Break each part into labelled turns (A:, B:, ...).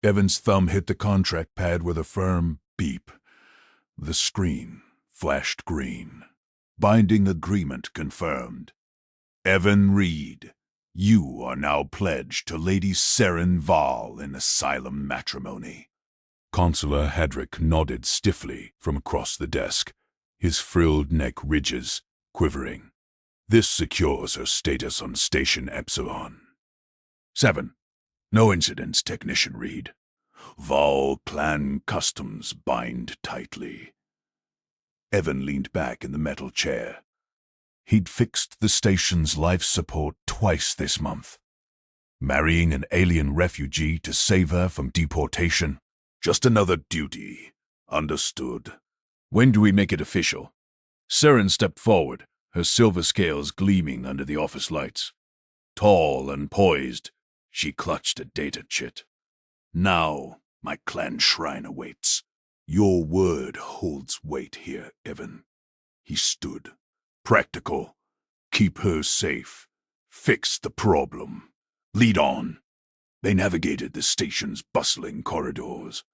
A: Evan's thumb hit the contract pad with a firm beep. The screen flashed green. Binding agreement confirmed. Evan Reed, you are now pledged to Lady Seren Val in asylum matrimony. Consular Hadrick nodded stiffly from across the desk, his frilled neck ridges quivering. This secures her status on Station Epsilon. 7. No incidents, Technician Reed. Val clan customs bind tightly. Evan leaned back in the metal chair. He'd fixed the station's life support twice this month. Marrying an alien refugee to save her from deportation? Just another duty. Understood. When do we make it official? Seren stepped forward, her silver scales gleaming under the office lights. Tall and poised, she clutched a data chit. Now, my clan shrine awaits. Your word holds weight here, Evan. He stood. Practical. Keep her safe. Fix the problem. Lead on. They navigated the station's bustling corridors.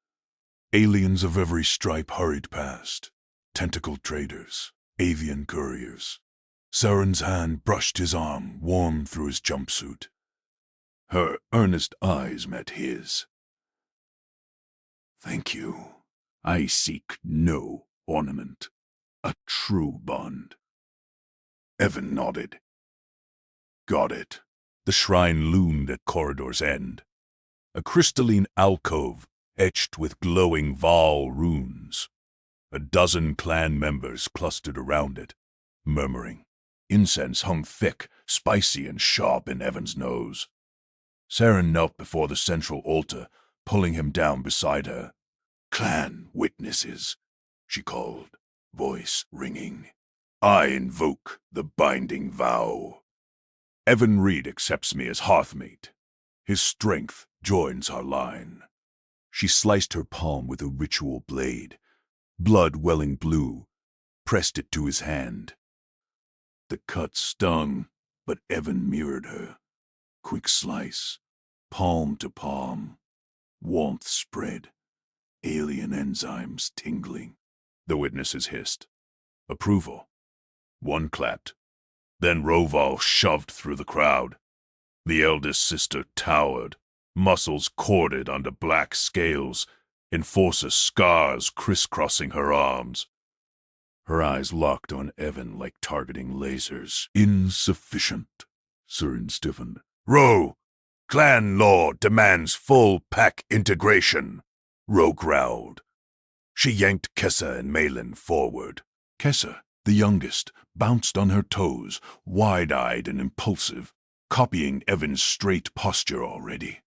A: Aliens of every stripe hurried past. Tentacle traders, avian couriers. Seren's hand brushed his arm, warm through his jumpsuit. Her earnest eyes met his. Thank you. I seek no ornament. A true bond. Evan nodded. Got it. The shrine loomed at corridor's end. A crystalline alcove etched with glowing Val runes. A dozen clan members clustered around it, murmuring. Incense hung thick, spicy and sharp in Evan's nose. Seren knelt before the central altar, pulling him down beside her. Clan witnesses, she called, voice ringing. I invoke the binding vow. Evan Reed accepts me as hearthmate. His strength joins our line. She sliced her palm with a ritual blade. Blood welling blue, pressed it to his hand. The cut stung, but Evan mirrored her. Quick slice, palm to palm. Warmth spread. Alien enzymes tingling. The witnesses hissed. Approval. One clapped. Then Roval shoved through the crowd. The eldest sister towered, muscles corded under black scales, enforcer scars crisscrossing her arms. Her eyes locked on Evan like targeting lasers. Insufficient, Seren stiffened. Ro! Clan law demands full pack integration, Ro growled. She yanked Kessa and Malin forward. Kessa, the youngest, bounced on her toes, wide-eyed and impulsive, copying Evan's straight posture already.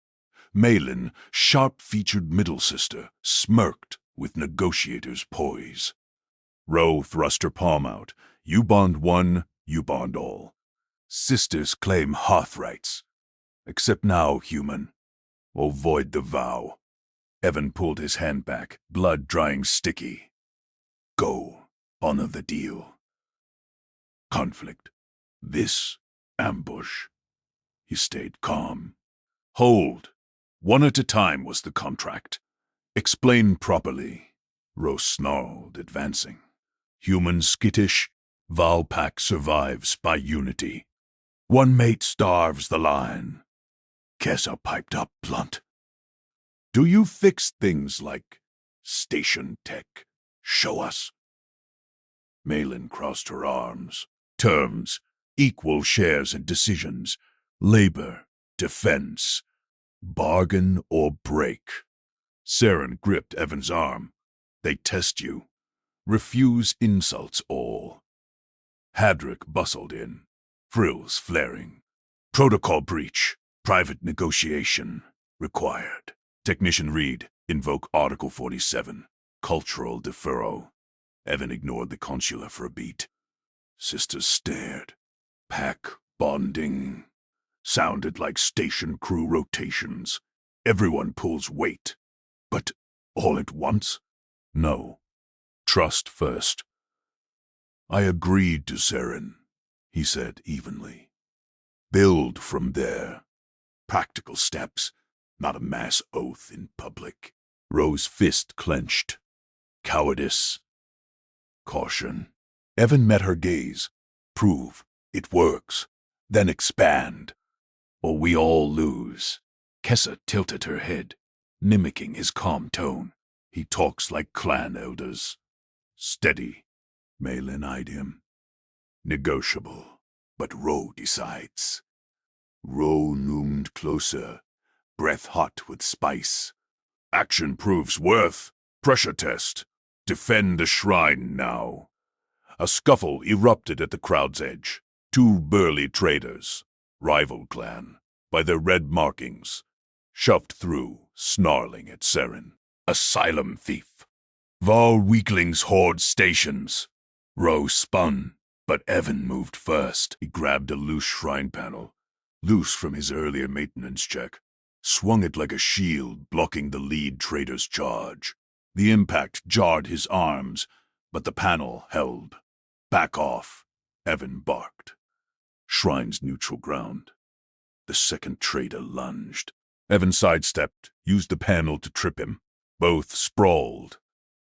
A: Malin, sharp-featured middle sister, smirked with negotiator's poise. Ro thrust her palm out. You bond one, you bond all. Sisters claim hearth rights. Except now, human, or void the vow. Evan pulled his hand back, blood drying sticky. Go, honor the deal. Conflict. This ambush. He stayed calm. Hold. One at a time was the contract. Explain properly. Rose snarled, advancing. Human skittish, Valpak survives by unity. One mate starves the line. Kessa piped up blunt. Do you fix things like station tech? Show us. Malin crossed her arms. Terms, equal shares in decisions, labor, defense, bargain or break. Seren gripped Evan's arm. They test you. Refuse insults all. Hadrick bustled in, frills flaring. Protocol breach, private negotiation, required. Technician Reed, invoke Article 47, cultural deferral. Evan ignored the consular for a beat. Sisters stared. Pack bonding. Sounded like station crew rotations. Everyone pulls weight. But all at once? No. Trust first. I agreed to Seren, he said evenly. Build from there. Practical steps. not a mass oath in public. Ro's fist clenched. Cowardice. Caution. Evan met her gaze. Prove it works, then expand, or we all lose. Kessa tilted her head, mimicking his calm tone. He talks like clan elders. Steady. Malin eyed him. Negotiable, but Ro decides. Ro loomed closer, breath hot with spice. Action proves worth. Pressure test. Defend the shrine now. A scuffle erupted at the crowd's edge. Two burly traders, rival clan, by their red markings, shoved through, snarling at Saren. Asylum thief. Val weaklings hoard stations. Ro spun, but Evan moved first. He grabbed a loose shrine panel, loose from his earlier maintenance check, swung it like a shield, blocking the lead trader's charge. The impact jarred his arms, but the panel held. Back off, Evan barked. Shrine's neutral ground. The second trader lunged. Evan sidestepped, used the panel to trip him. Both sprawled.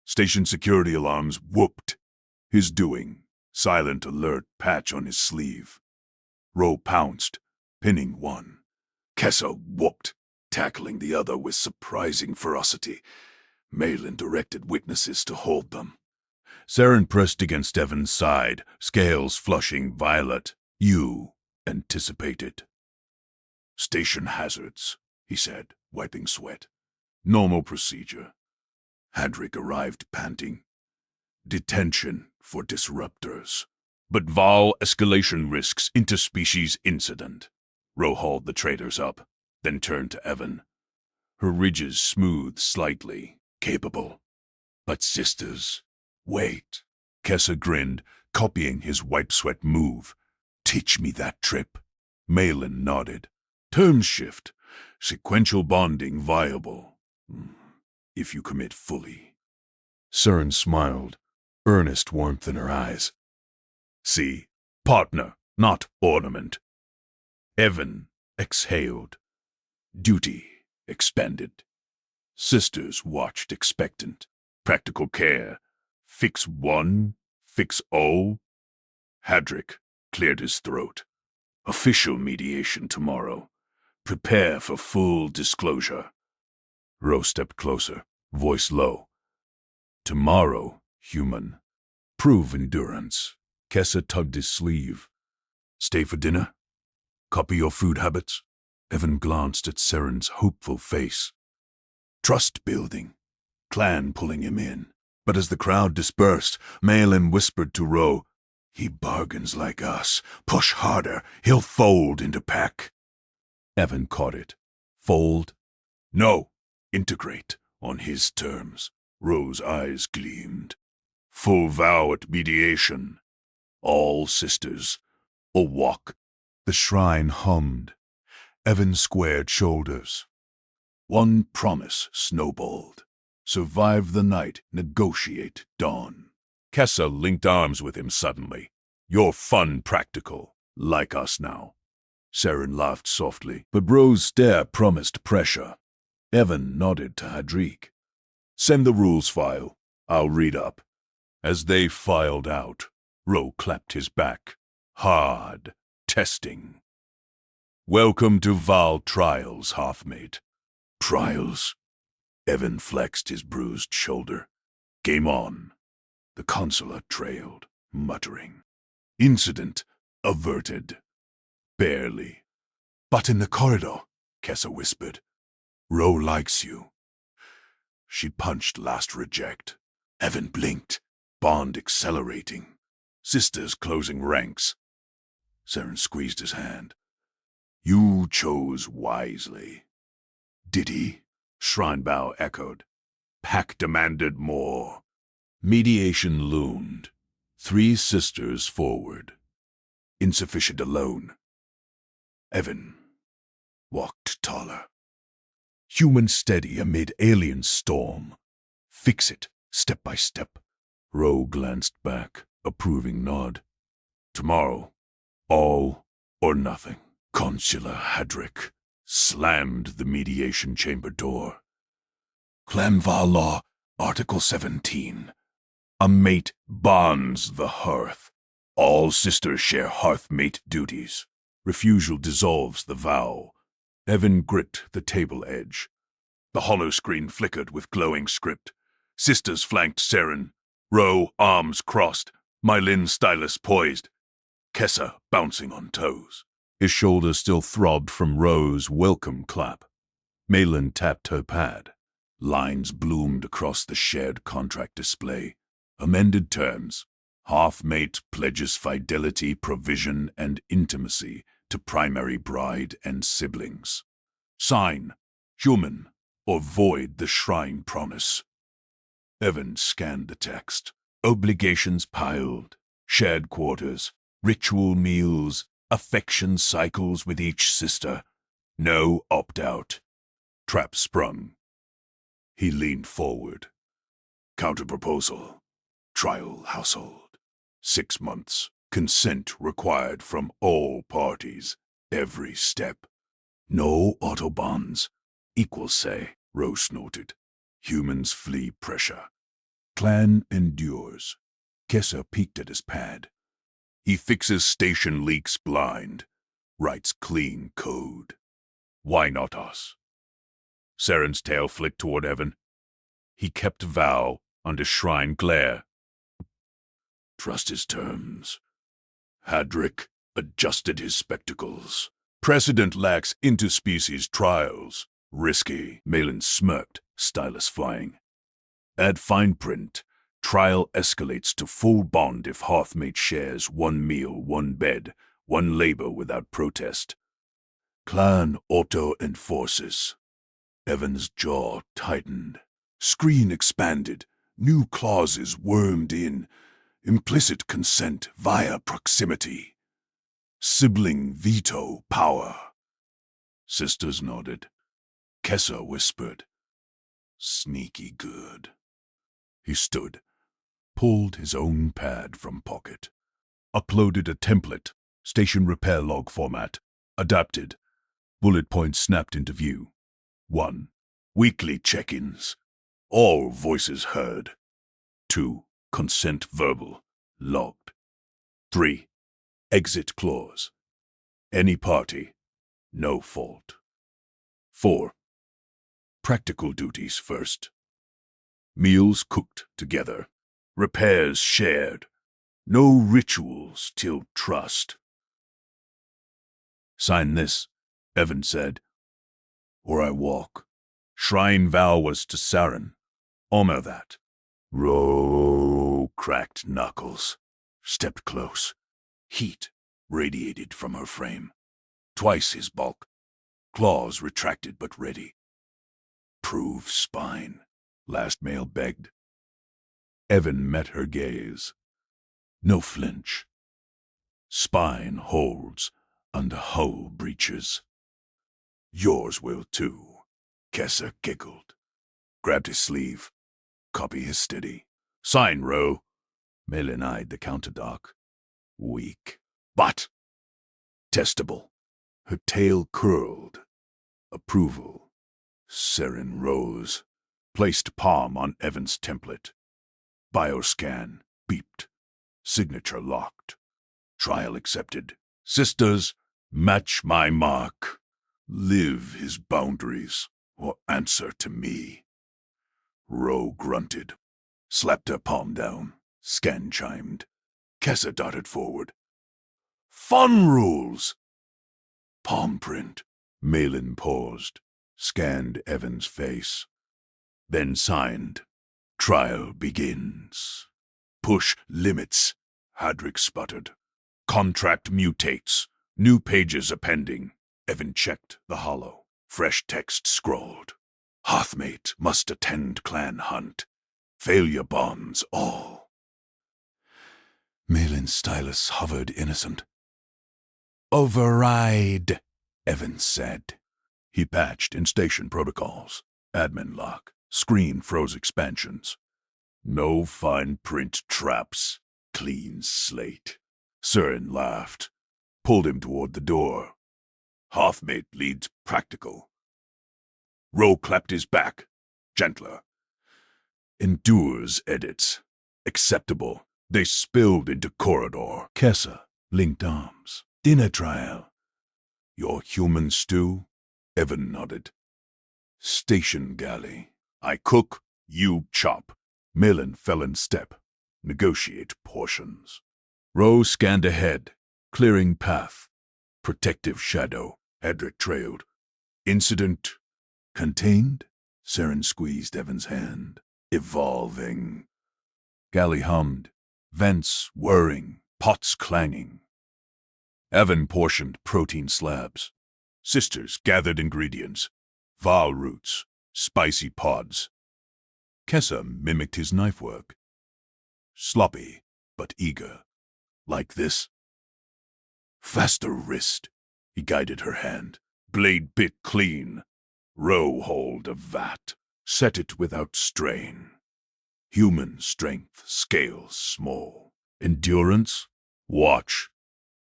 A: Station security alarms whooped. His doing, silent alert patch on his sleeve. Ro pounced, pinning one. Kessa whooped, tackling the other with surprising ferocity. Malin directed witnesses to hold them. Saren pressed against Evan's side, scales flushing violet. You anticipated. Station hazards, he said, wiping sweat. Normal procedure. Hadrick arrived panting. Detention for disruptors. But Val escalation risks interspecies incident. Ro hauled the traders up, then turned to Evan. Her ridges smoothed slightly, capable. But sisters, wait. Kessa grinned, copying his wipe sweat move. Teach me that trip. Malin nodded. Term shift. Sequential bonding viable. If you commit fully. Saren smiled, earnest warmth in her eyes. See, partner, not ornament. Evan exhaled. Duty expanded. Sisters watched expectant. Practical care. Fix one, fix all. Hadrick cleared his throat. Official mediation tomorrow. Prepare for full disclosure. Ro stepped closer, voice low. Tomorrow, human. Prove endurance. Kessa tugged his sleeve. Stay for dinner? Copy your food habits? Evan glanced at Saren's hopeful face. Trust building. Clan pulling him in. But as the crowd dispersed, Malin whispered to Ro, he bargains like us. Push harder. He'll fold into pack. Evan caught it. Fold? No. Integrate on his terms. Ro's eyes gleamed. Full vow at mediation. All sisters. A walk. The shrine hummed. Evan squared shoulders. One promise snowballed. Survive the night, negotiate dawn. Kessa linked arms with him suddenly. You're fun practical, like us now. Saren laughed softly, but Ro's stare promised pressure. Evan nodded to Hadrick. Send the rules file. I'll read up. As they filed out, Ro clapped his back. Hard. Testing. Welcome to Val Trials, half-mate. Trials? Evan flexed his bruised shoulder. Game on. The consular trailed, muttering. Incident averted. Barely. But in the corridor, Kessa whispered. Ro likes you. She punched last reject. Evan blinked, bond accelerating. Sisters closing ranks. Saren squeezed his hand. You chose wisely. Did he? Shrinebow echoed. Pack demanded more. Mediation loomed. 3 sisters forward. Insufficient alone. Evan walked taller. Human steady amid alien storm. Fix it, step by step. Ro glanced back, approving nod. Tomorrow, all or nothing. Consular Hadrick. slammed the mediation chamber door. Clanvar Law, Article 17. A mate bonds the hearth. All sisters share hearth-mate duties. Refusal dissolves the vow. Evan gripped the table edge. The hollow screen flickered with glowing script. Sisters flanked Saren. Row, arms crossed. Mylin stylus poised. Kessa bouncing on toes. His shoulders still throbbed from Row's welcome clap. Malin tapped her pad. Lines bloomed across the shared contract display. Amended terms. Half-mate pledges fidelity, provision, and intimacy to primary bride and siblings. Sign, human, or void the shrine promise. Evan scanned the text. Obligations piled. Shared quarters. Ritual meals. Affection cycles with each sister. No opt-out. Trap sprung. He leaned forward. Counterproposal. Trial household. 6 months. Consent required from all parties. Every step. No autobonds. Equal say, Rose noted. Humans flee pressure. Clan endures. Kessa peeked at his pad. He fixes station leaks blind. Writes clean code. Why not us? Saren's tail flicked toward Evan. He kept vow under shrine glare. Trust his terms. Hadrick adjusted his spectacles. Precedent lacks interspecies trials. Risky, Malin smirked, stylus flying. Add fine print. Trial escalates to full bond if hearthmate shares 1 meal, 1 bed, 1 labor without protest. Clan auto-enforces. Evan's jaw tightened. Screen expanded. New clauses wormed in. Implicit consent via proximity. Sibling veto power. Sisters nodded. Kessa whispered. Sneaky good. He stood, pulled his own pad from pocket, uploaded a template, station repair log format, adapted. Bullet points snapped into view. 1. Weekly check-ins. All voices heard. 2. Consent verbal, logged. 3. Exit clause. Any party, no fault. 4. Practical duties first. Meals cooked together. Repairs shared. No rituals till trust. Sign this, Evan said, or I walk. Shrine vow was to Saren. Honor that. Row cracked knuckles. Stepped close. Heat radiated from her frame. Twice his bulk. Claws retracted but ready. Prove spine. Last male begged. Evan met her gaze. No flinch. Spine holds under hull breaches. Yours will too. Kessa giggled. Grabbed his sleeve. Copy his steady. Sign, Row. Malin eyed the counterdock. Weak. But testable. Her tail curled. Approval. Saren rose. Placed palm on Evan's template. Bioscan beeped. Signature locked. Trial accepted. Sisters, match my mark. Live his boundaries, or answer to me. Row grunted. Slapped her palm down. Scan chimed. Kessa darted forward. Fun rules! Palm print. Malin paused. Scanned Evan's face. Then signed. Trial begins. Push limits, Hadrick sputtered. Contract mutates. New pages appending. Evan checked the hollow. Fresh text scrawled. Hearthmate must attend clan hunt. Failure bonds all. Malin's stylus hovered innocent. Override, Evan said. He patched in station protocols. Admin lock. Screen froze expansions. No fine print traps. Clean slate. Saren laughed. Pulled him toward the door. Halfmate leads practical. Ro clapped his back, gentler. Endures edits. Acceptable. They spilled into corridor. Kessa linked arms. Dinner trial. Your human stew? Evan nodded. Station galley. I cook, you chop. Malin fell in step. Negotiate portions. Ro scanned ahead, clearing path. Protective shadow. Edric trailed. Incident contained? Saren squeezed Evan's hand. Evolving. Galley hummed. Vents whirring. Pots clanging. Evan portioned protein slabs. Sisters gathered ingredients. Val roots. Spicy pods. Kessa mimicked his knife work. Sloppy, but eager. Like this. Faster wrist. He guided her hand. Blade bit clean. Row hold a vat. Set it without strain. Human strength, scales small. Endurance? Watch.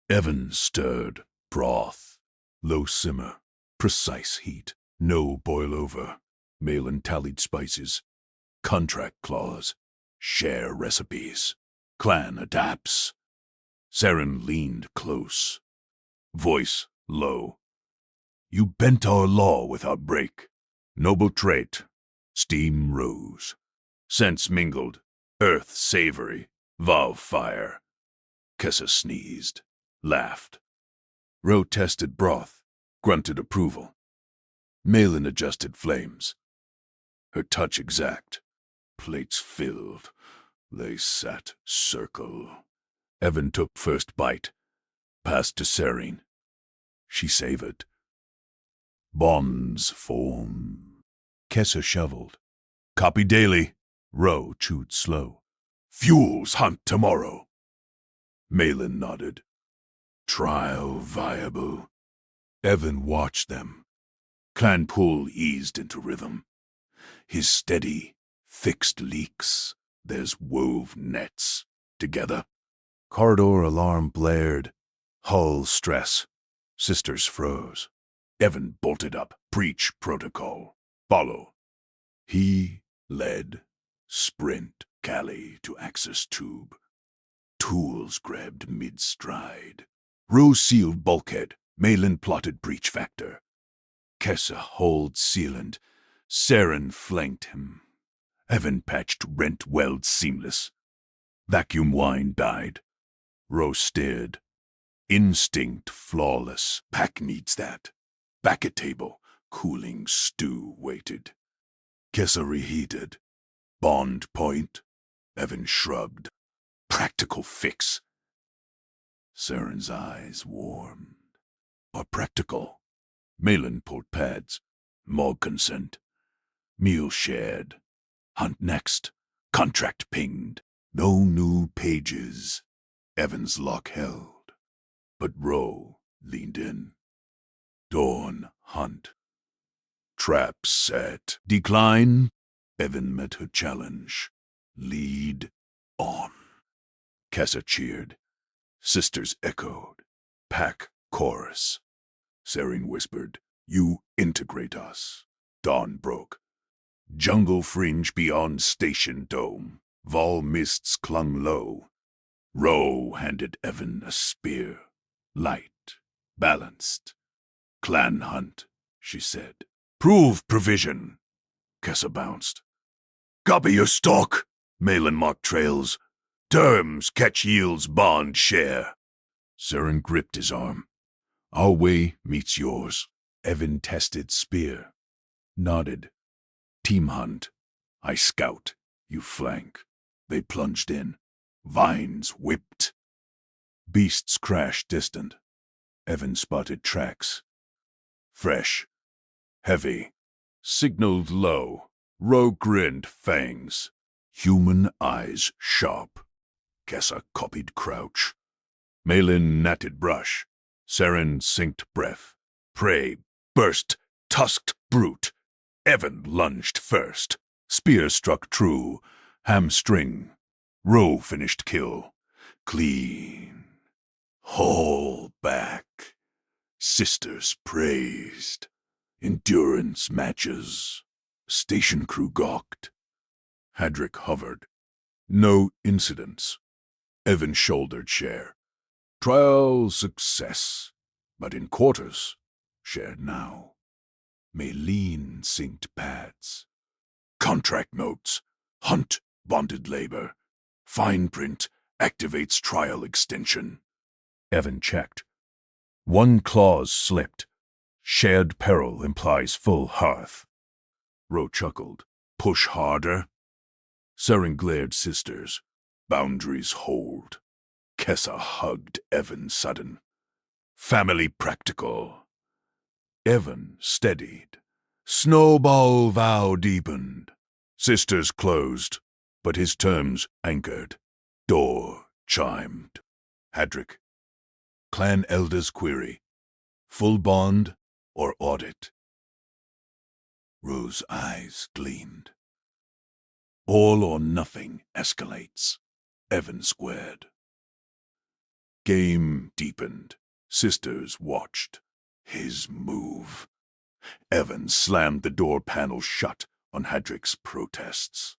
A: Evan stirred. Broth. Low simmer. Precise heat. No boil over. Malin tallied spices. Contract clause. Share recipes. Clan adapts. Saren leaned close. Voice low. You bent our law without break. Noble trait. Steam rose. Scents mingled. Earth savory. Val fire. Kessa sneezed. Laughed. Ro tested broth. Grunted approval. Malin adjusted flames. Her touch exact. Plates filled. They sat circle. Evan took first bite. Passed to Serene. She savored. Bonds form. Kessa shoveled. Copy daily. Ro chewed slow. Fuels hunt tomorrow. Malin nodded. Trial viable. Evan watched them. Clan pull eased into rhythm. His steady, fixed leaks. There's wove nets. Together. Corridor alarm blared. Hull stress. Sisters froze. Evan bolted up. Preach protocol. Follow. He led. Sprint. Callie to access tube. Tools grabbed mid-stride. Row sealed bulkhead. Malin plotted breach factor. Kessa hold sealant. Saren flanked him. Evan patched rent weld seamless. Vacuum wine died. Row stared. Instinct flawless. Pack needs that. Back at table. Cooling stew waited. Kessa reheated. Bond point. Evan shrugged. Practical fix. Saren's eyes warmed. But practical. Malin pulled pads. Mog consent. Meal shared. Hunt next. Contract pinged. No new pages. Evan's lock held. But Row leaned in. Dawn hunt. Trap set. Decline. Evan met her challenge. Lead on. Kessa cheered. Sisters echoed. Pack chorus. Saren whispered, You integrate us. Dawn broke. Jungle fringe beyond station dome. Vol mists clung low. Row handed Evan a spear. Light. Balanced. Clan hunt, she said. Prove provision. Kessa bounced. Copy your stock. Malin marked trails. Terms, catch yields, bond, share. Saren gripped his arm. Our way meets yours. Evan tested spear. Nodded. Team hunt. I scout. You flank. They plunged in. Vines whipped. Beasts crashed distant. Evan spotted tracks. Fresh. Heavy. Signaled low. Row grinned fangs. Human eyes sharp. Kessa copied crouch. Malin natted brush. Saren synced breath. Prey burst. Tusked brute. Evan lunged first. Spear struck true. Hamstring. Row finished kill. Clean. Haul back. Sisters praised. Endurance matches. Station crew gawked. Hadrick hovered. No incidents. Evan shouldered share. Trial success. But in quarters, shared now. Maylene synced pads. Contract notes. Hunt bonded labor. Fine print activates trial extension. Evan checked. One clause slipped. Shared peril implies full hearth. Ro chuckled. Push harder. Saren glared sisters. Boundaries hold. Kessa hugged Evan sudden. Family practical. Evan steadied. Snowball vow deepened. Sisters closed, but his terms anchored. Door chimed. Hadrick. Clan Elders query. Full bond or audit? Ro's eyes gleamed. All or nothing escalates. Evan squared. Game deepened. Sisters watched. His move. Evan slammed the door panel shut on Hadrick's protests.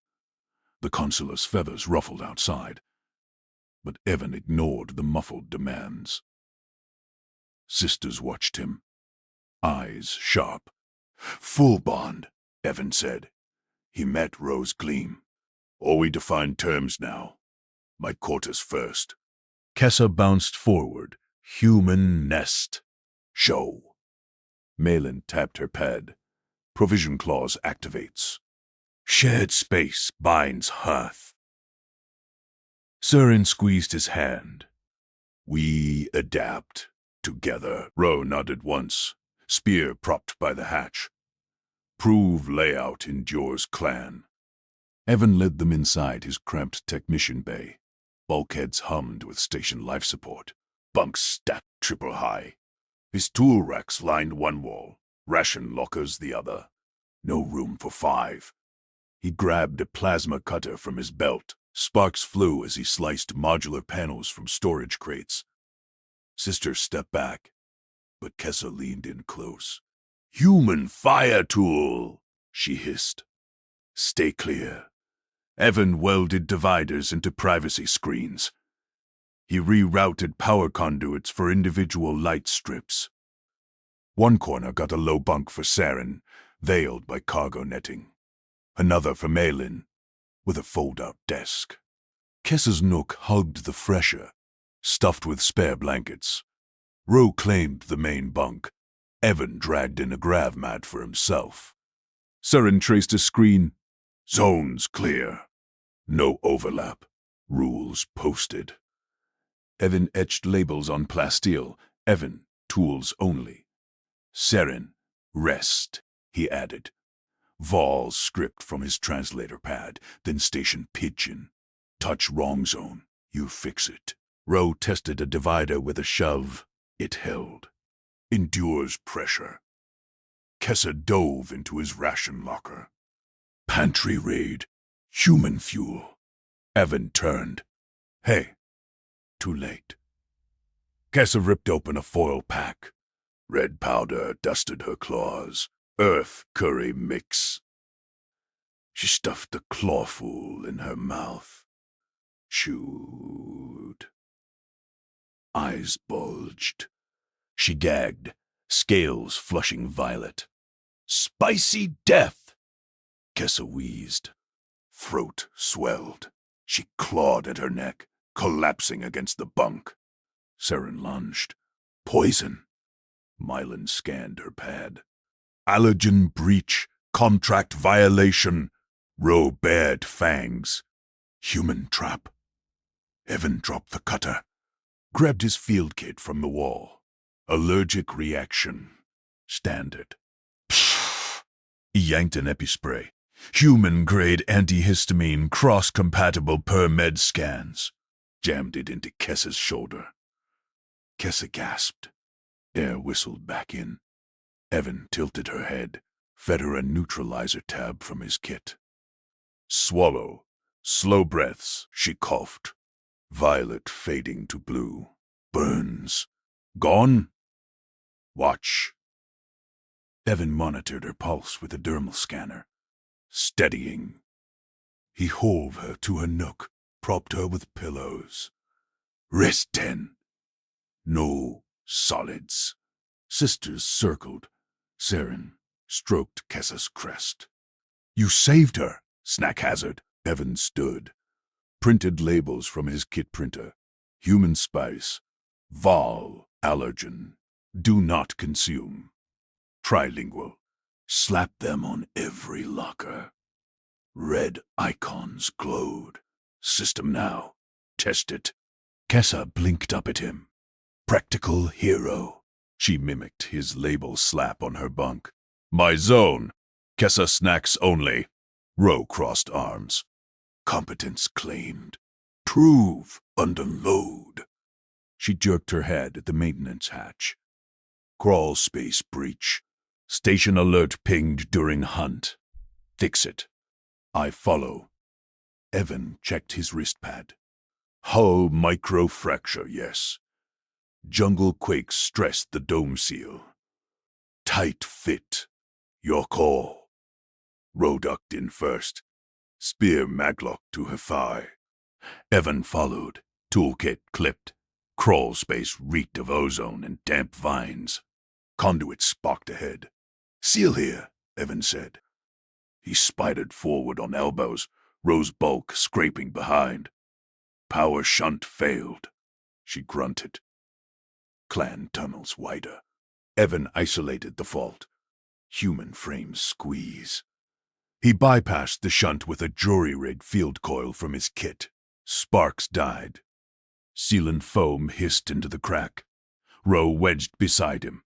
A: The consular's feathers ruffled outside, but Evan ignored the muffled demands. Sisters watched him, eyes sharp. Full bond, Evan said. He met Ro's gleam. All we define terms now. My quarters first. Kessa bounced forward. Human nest. Show. Malin tapped her pad. Provision clause activates. Shared space binds hearth. Surin squeezed his hand. We adapt. Together. Ro nodded once. Spear propped by the hatch. Prove layout endures clan. Evan led them inside his cramped technician bay. Bulkheads hummed with station life support. Bunks stacked triple high. His tool racks lined one wall, ration lockers the other. No room for 5. He grabbed a plasma cutter from his belt. Sparks flew as he sliced modular panels from storage crates. Sister stepped back, but Kessa leaned in close. Human fire tool, she hissed. Stay clear. Evan welded dividers into privacy screens. He rerouted power conduits for individual light strips. One corner got a low bunk for Saren, veiled by cargo netting. Another for Malin, with a fold-out desk. Kessa's nook hugged the fresher, stuffed with spare blankets. Ro claimed the main bunk. Evan dragged in a grav mat for himself. Saren traced a screen. Zones clear. No overlap. Rules posted. Evan etched labels on plasteel. Evan, tools only. Saren, rest, he added. Vol script from his translator pad, then station pigeon. Touch wrong zone, you fix it. Ro tested a divider with a shove. It held. Endures pressure. Kessa dove into his ration locker. Pantry raid. Human fuel. Evan turned. Hey. Too late. Kessa ripped open a foil pack. Red powder dusted her claws. Earth curry mix. She stuffed the clawful in her mouth. Chewed. Eyes bulged. She gagged, scales flushing violet. Spicy death! Kessa wheezed. Throat swelled. She clawed at her neck, collapsing against the bunk. Saren lunged. Poison. Mylan scanned her pad. Allergen breach. Contract violation. Ro bared fangs. Human trap. Evan dropped the cutter. Grabbed his field kit from the wall. Allergic reaction. Standard. Pfft. He yanked an epispray. Human-grade antihistamine cross-compatible per med scans. Jammed it into Kessa's shoulder. Kessa gasped. Air whistled back in. Evan tilted her head, fed her a neutralizer tab from his kit. Swallow. Slow breaths, she coughed. Violet fading to blue. Burns. Gone? Watch. Evan monitored her pulse with a dermal scanner, steadying. He hove her to her nook, propped her with pillows. Rest 10. No solids. Sisters circled. Saren stroked Kessa's crest. You saved her, Snack Hazard. Evan stood. Printed labels from his kit printer. Human spice. Vol. Allergen. Do not consume. Trilingual. Slap them on every locker. Red icons glowed. System now. Test it. Kessa blinked up at him. Practical hero. She mimicked his label slap on her bunk. My zone. Kessa snacks only. Roe crossed arms. Competence claimed. Prove under load. She jerked her head at the maintenance hatch. Crawl space breach. Station alert pinged during hunt. Fix it. I follow. Evan checked his wristpad. Hull microfracture, yes. Jungle quake stressed the dome seal. Tight fit. Your call. Roe ducked in first. Spear maglock to her thigh. Evan followed. Toolkit clipped. Crawl space reeked of ozone and damp vines. Conduit sparked ahead. Seal here, Evan said. He spidered forward on elbows, Roe's bulk scraping behind. Power shunt failed. She grunted. Clan tunnels wider. Evan isolated the fault. Human frames squeeze. He bypassed the shunt with a jury-rig field coil from his kit. Sparks died. Sealant foam hissed into the crack. Roe wedged beside him.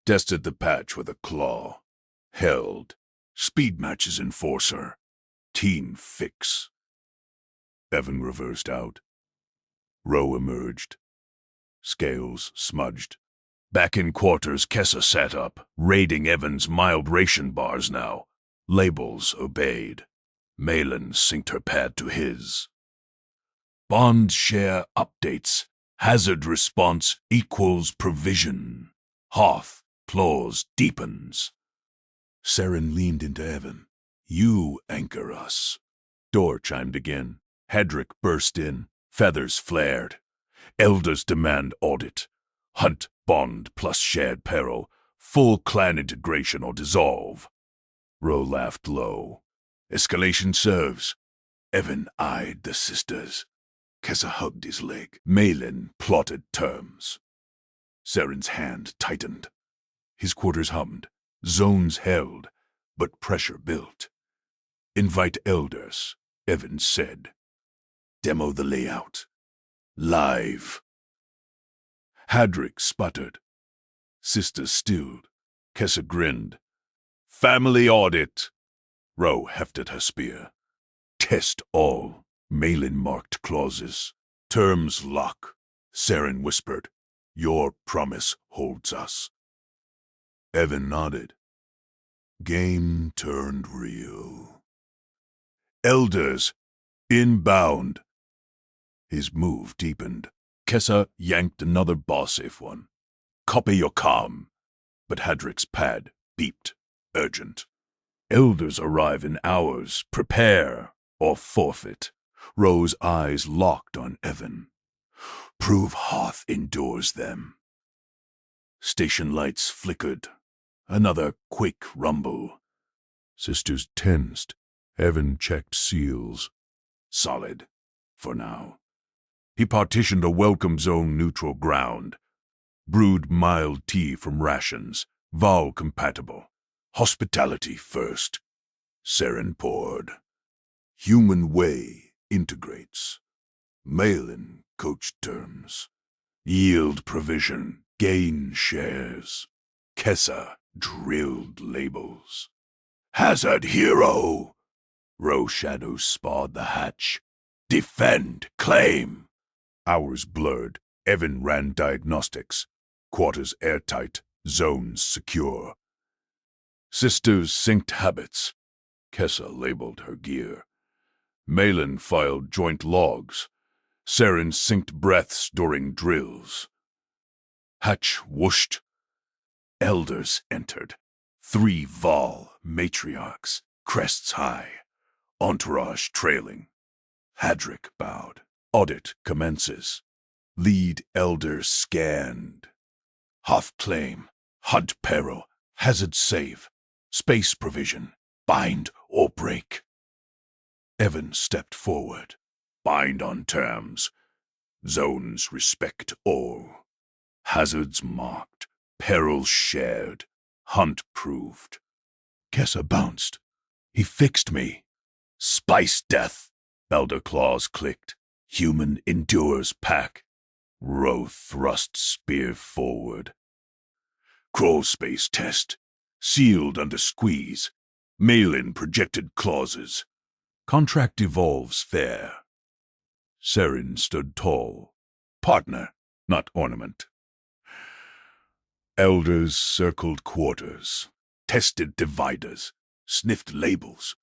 A: Tested the patch with a claw. Held. Speed matches enforcer. Team fix. Evan reversed out. Roe emerged. Scales smudged. Back in quarters, Kessa sat up, raiding Evan's mild ration bars now. Labels obeyed. Malin synced her pad to his. Bond share updates. Hazard response equals provision. Hoth clause deepens. Saren leaned into Evan. You anchor us. Door chimed again. Hedrick burst in. Feathers flared. Elders demand audit. Hunt bond plus shared peril. Full clan integration or dissolve. Roe laughed low. Escalation serves. Evan eyed the sisters. Kessa hugged his leg. Malin plotted terms. Saren's hand tightened. His quarters hummed. Zones held, but pressure built. Invite elders, Evan said. Demo the layout. Live. Hadrick sputtered. Sisters stilled. Kessa grinned. Family audit. Roe hefted her spear. Test all. Malin marked clauses. Terms lock. Saren whispered. Your promise holds us. Evan nodded. Game turned real. Elders, inbound. His move deepened. Kessa yanked another boss-safe one. Copy your comm. But Hadrick's pad beeped. Urgent. Elders arrive in hours. Prepare or forfeit. Roe's eyes locked on Evan. Prove Hoth endures them. Station lights flickered. Another quick rumble. Sisters tensed. Evan checked seals. Solid. For now. He partitioned a welcome zone neutral ground. Brewed mild tea from rations. Vol compatible. Hospitality first. Saren poured. Human way integrates. Malin coach terms. Yield provision. Gain shares. Kessa drilled labels. Hazard hero! Roe shadows sparred the hatch. Defend, claim. Hours blurred. Evan ran diagnostics. Quarters airtight. Zones secure. Sisters synced habits. Kessa labeled her gear. Malin filed joint logs. Saren synced breaths during drills. Hatch whooshed. Elders entered. 3 Vol matriarchs, crests high, entourage trailing. Hadric bowed. Audit commences. Lead elder scanned. Hoth claim, hunt peril, hazard save, space provision, bind or break. Evan stepped forward. Bind on terms. Zones respect all. Hazards marked, perils shared, hunt proved. Kessa bounced. He fixed me. Spice death. Elder claws clicked. Human endures pack. Row thrust spear forward. Crawl space test. Sealed under squeeze. Mail-in projected clauses. Contract evolves fair. Saren stood tall. Partner, not ornament. Elders circled quarters. Tested dividers. Sniffed labels.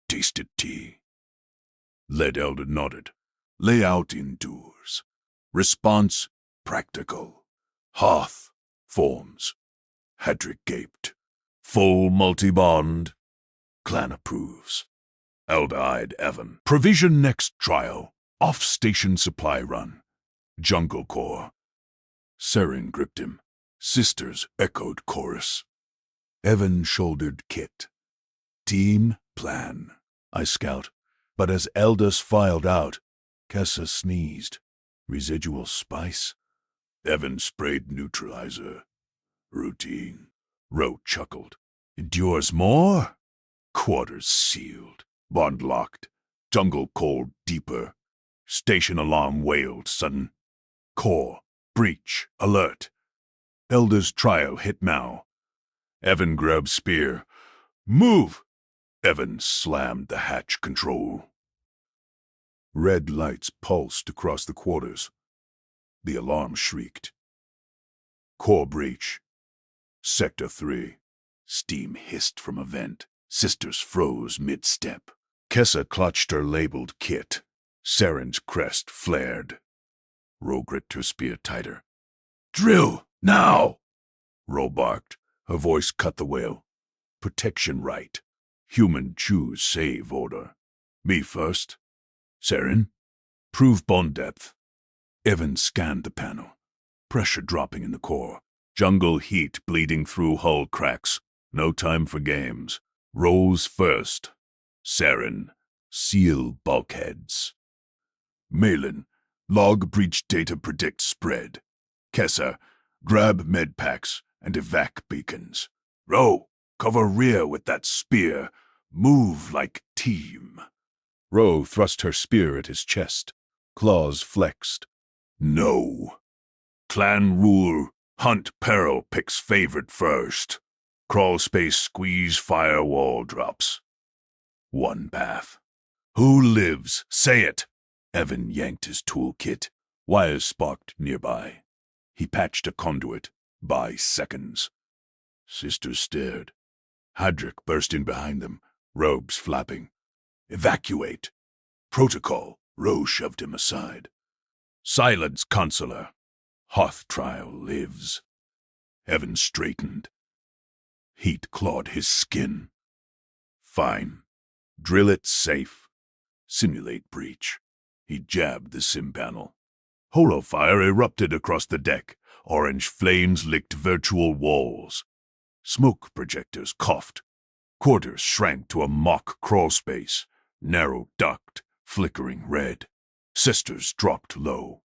A: Tasted tea. Lead elder nodded. Layout endures. Response practical. Hoth forms. Hadric gaped. Full multi-bond. Clan approves. Elder-eyed Evan. Provision next trial. Off-station supply run. Jungle core. Saren gripped him. Sisters echoed chorus. Evan shouldered kit. Team plan. I scout. But as Elders filed out, Kessa sneezed. Residual spice? Evan sprayed neutralizer. Routine. Roe chuckled. Endures more? Quarters sealed. Bond locked. Jungle cold deeper. Station alarm wailed sudden. Core. Breach. Alert. Elder's trial hit now. Evan grabbed spear. Move! Evan slammed the hatch control. Red lights pulsed across the quarters. The alarm shrieked. Core breach. Sector 3. Steam hissed from a vent. Sisters froze mid-step. Kessa clutched her labeled kit. Saren's crest flared. Ro gripped her spear tighter. Drill! Now! Ro barked. Her voice cut the wail. Protection right. Human choose save order. Me first. Saren, prove bond depth. Evan scanned the panel. Pressure dropping in the core. Jungle heat bleeding through hull cracks. No time for games. Rolls first. Saren, seal bulkheads. Malin, log breach data predict spread. Kessa, grab med packs and evac beacons. Ro, cover rear with that spear. Move like team. Ro thrust her spear at his chest. Claws flexed. No. Clan rule. Hunt peril picks favored first. Crawl space squeeze firewall drops. One path. Who lives? Say it. Evan yanked his toolkit. Wires sparked nearby. He patched a conduit. By seconds. Sisters stared. Hadric burst in behind them, robes flapping. Evacuate. Protocol. Ro shoved him aside. Silence, consular. Hoth trial lives. Evan straightened. Heat clawed his skin. Fine. Drill it safe. Simulate breach. He jabbed the sim panel. Holofire erupted across the deck. Orange flames licked virtual walls. Smoke projectors coughed. Quarters shrank to a mock crawl space. Narrow duct, flickering red. Sisters dropped low.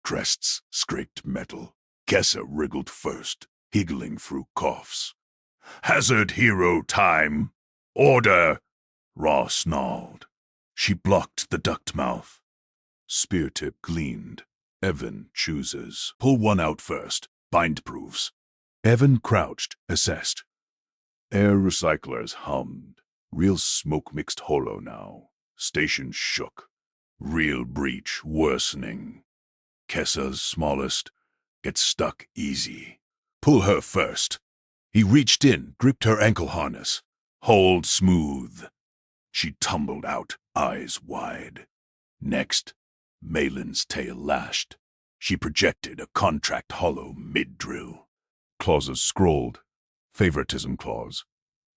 A: Crests scraped metal. Kessa wriggled first, higgling through coughs. Hazard hero time! Order! Raw snarled. She blocked the duct mouth. Spear tip gleamed. Evan chooses. Pull one out first. Bind proofs. Evan crouched, assessed. Air recyclers hummed. Real smoke mixed holo now. Station shook. Real breach worsening. Kessa's smallest. Gets stuck easy. Pull her first. He reached in, gripped her ankle harness. Hold smooth. She tumbled out, eyes wide. Next, Malin's tail lashed. She projected a contract hollow mid-drill. Clauses scrolled. Favoritism clause.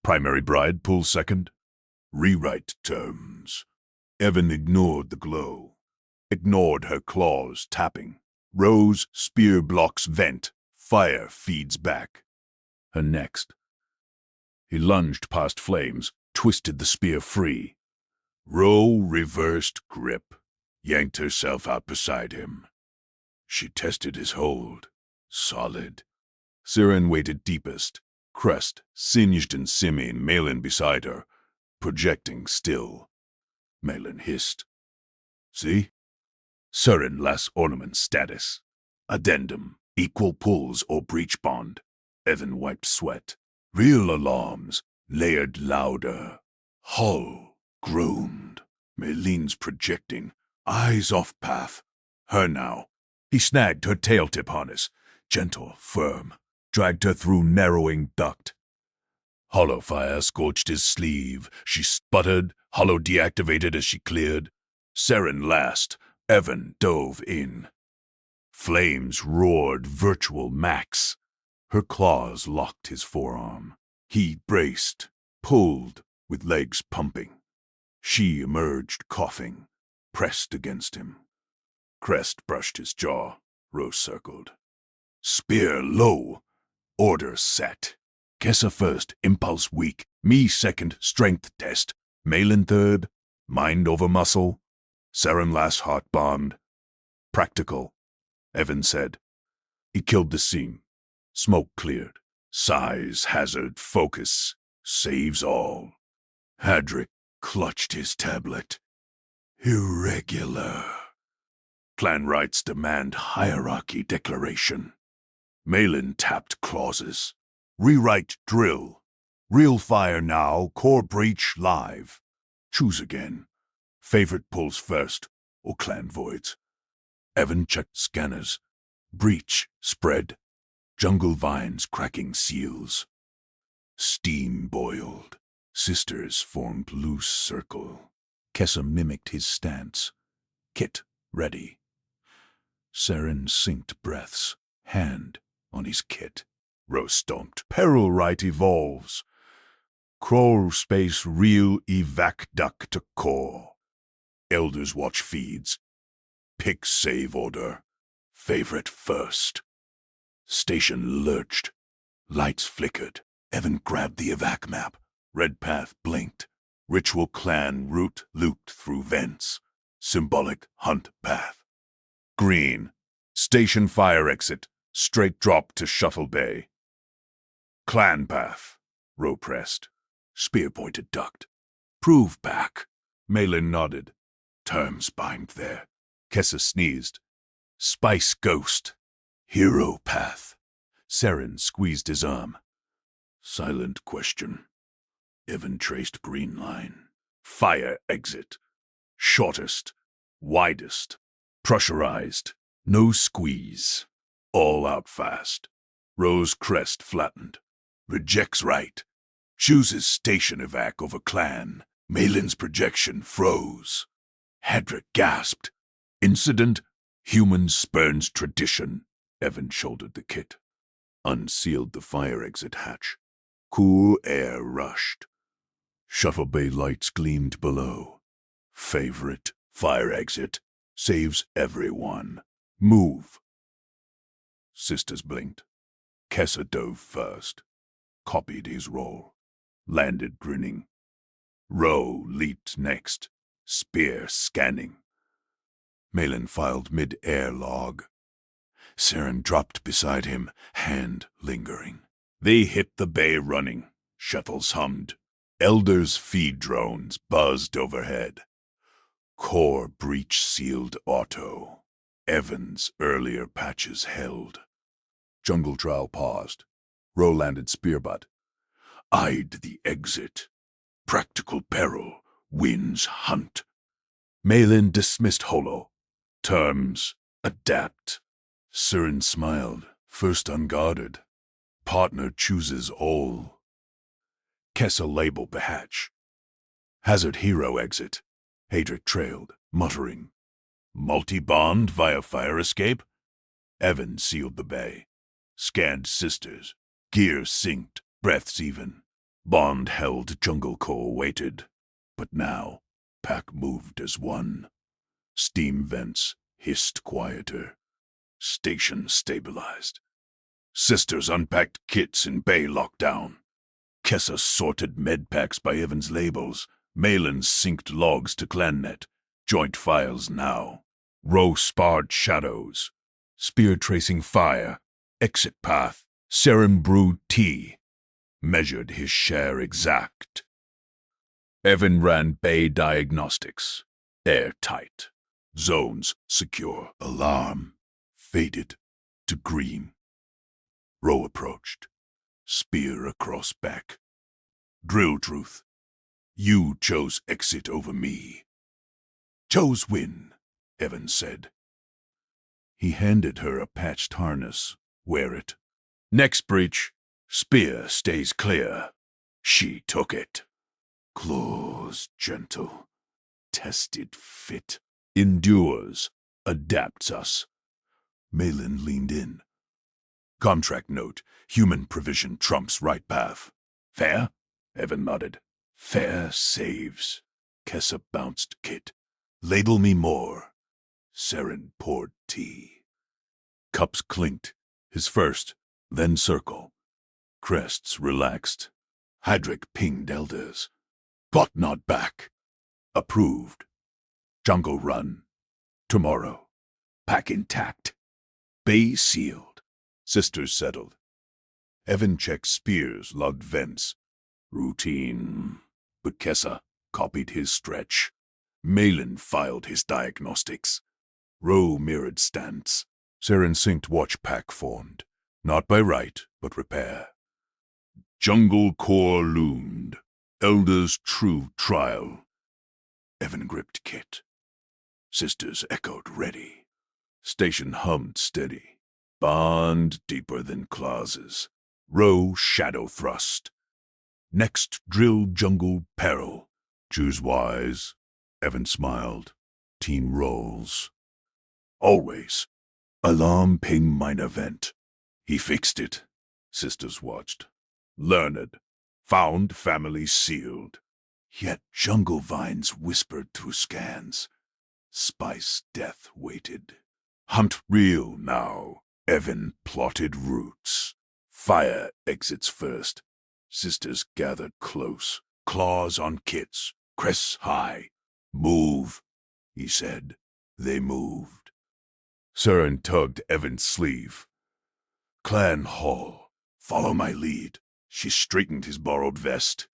A: Primary bride pulls second. Rewrite terms. Evan ignored the glow. Ignored her claws tapping. Rose, spear blocks vent. Fire feeds back. Her next. He lunged past flames, twisted the spear free. Ro reversed grip, yanked herself out beside him. She tested his hold. Solid. Siren waited deepest, crest singed and simming, Malin beside her, projecting still. Malin hissed. See? Siren less ornament status. Addendum, equal pulls or breach bond. Evan wiped sweat. Real alarms, layered louder. Hull groaned. Malin's projecting, eyes off path. Her now. He snagged her tail tip harness, gentle, firm, dragged her through narrowing duct. Hollow fire scorched his sleeve. She sputtered, hollow deactivated as she cleared. Saren last, Evan dove in. Flames roared virtual max. Her claws locked his forearm. He braced, pulled, with legs pumping. She emerged coughing, pressed against him. Crest brushed his jaw. Rose circled. Spear low. Order set. Kessa first, impulse weak. Me second, strength test. Malin third, mind over muscle. Saren last heart bond. Practical, Evan said. He killed the scene. Smoke cleared. Size, hazard, focus. Saves all. Hadric clutched his tablet. Irregular. Clan rights demand hierarchy declaration. Malin tapped clauses. Rewrite drill. Real fire now, core breach live. Choose again. Favorite pulls first, or clan voids. Evan checked scanners. Breach spread. Jungle vines cracking seals. Steam boiled. Sisters formed loose circle. Kessa mimicked his stance. Kit ready. Saren synced breaths. Hand on his kit. Rose stomped. Peril right evolves. Crawl space real evac duck to core. Elders watch feeds. Pick save order. Favorite first. Station lurched. Lights flickered. Evan grabbed the evac map. Red path blinked. Ritual clan route looped through vents. Symbolic hunt path. Green. Station fire exit. Straight drop to Shuttle Bay. Clan path. Row pressed. Spear pointed ducked. Prove back. Malin nodded. Terms bind there. Kessa sneezed. Spice ghost. Hero path. Saren squeezed his arm. Silent question. Evan traced green line. Fire exit. Shortest. Widest. Pressurized. No squeeze. All out fast. Rose crest flattened. Rejects right. Chooses station evac over clan. Malin's projection froze. Hadric gasped. Incident. Human spurns tradition. Evan shouldered the kit. Unsealed the fire exit hatch. Cool air rushed. Shuttle bay lights gleamed below. Favorite. Fire exit. Saves everyone. Move. Sisters blinked. Kessa dove first. Copied his roll. Landed grinning. Row leaped next. Spear scanning. Malin filed mid-air log. Saren dropped beside him, hand lingering. They hit the bay running. Shuttles hummed. Elders' feed drones buzzed overhead. Core breach sealed auto. Evan's earlier patches held. Jungle Trow paused. Row landed spear butt. Eyed the exit. Practical peril. Wins hunt. Malin dismissed holo. Terms. Adapt. Siren smiled. First unguarded. Partner chooses all. Kessa labeled the hatch. Hazard hero exit. Hadric trailed, muttering. Multi-bond via fire escape? Evan sealed the bay. Scanned sisters, gear synced, breaths even. Bond held, jungle core waited. But now, pack moved as one. Steam vents hissed quieter. Station stabilized. Sisters unpacked kits in bay lockdown. Kessa sorted med packs by Evan's labels. Malin synced logs to ClanNet. Joint files now. Row sparred shadows. Spear tracing fire. Exit path. Seren brewed tea. Measured his share exact. Evan ran bay diagnostics. Airtight. Zones secure. Alarm faded to green. Row approached. Spear across back. Drill truth. You chose exit over me. Chose win, Evan said. He handed her a patched harness. Wear it. Next breach. Spear stays clear. She took it. Claws gentle. Tested fit. Endures. Adapts us. Malin leaned in. Contract note. Human provision trumps right path. Fair? Evan nodded. Fair saves. Kessa bounced kit. Label me more. Seren poured tea. Cups clinked. His first, then circle. Crests relaxed. Hadric pinged elders. Bought not back. Approved. Jungle run. Tomorrow. Pack intact. Bay sealed. Sisters settled. Evan checked spears, logged vents. Routine. But Kessa copied his stretch. Malin filed his diagnostics. Row mirrored stance. Seren synced watch pack formed. Not by right, but repair. Jungle core loomed. Elders true trial. Evan gripped kit. Sisters echoed ready. Station hummed steady. Bond deeper than clauses. Row shadow thrust. Next drill jungle peril. Choose wise. Evan smiled. Team rolls. Always. Alarm ping minor vent. He fixed it. Sisters watched. Learned. Found family sealed. Yet jungle vines whispered through scans. Spice death waited. Hunt real now. Evan plotted routes. Fire exits first. Sisters gathered close. Claws on kits. Crests high. Move, he said. They moved. Seren tugged Evan's sleeve. Clan hall. Follow my lead. She straightened his borrowed vest.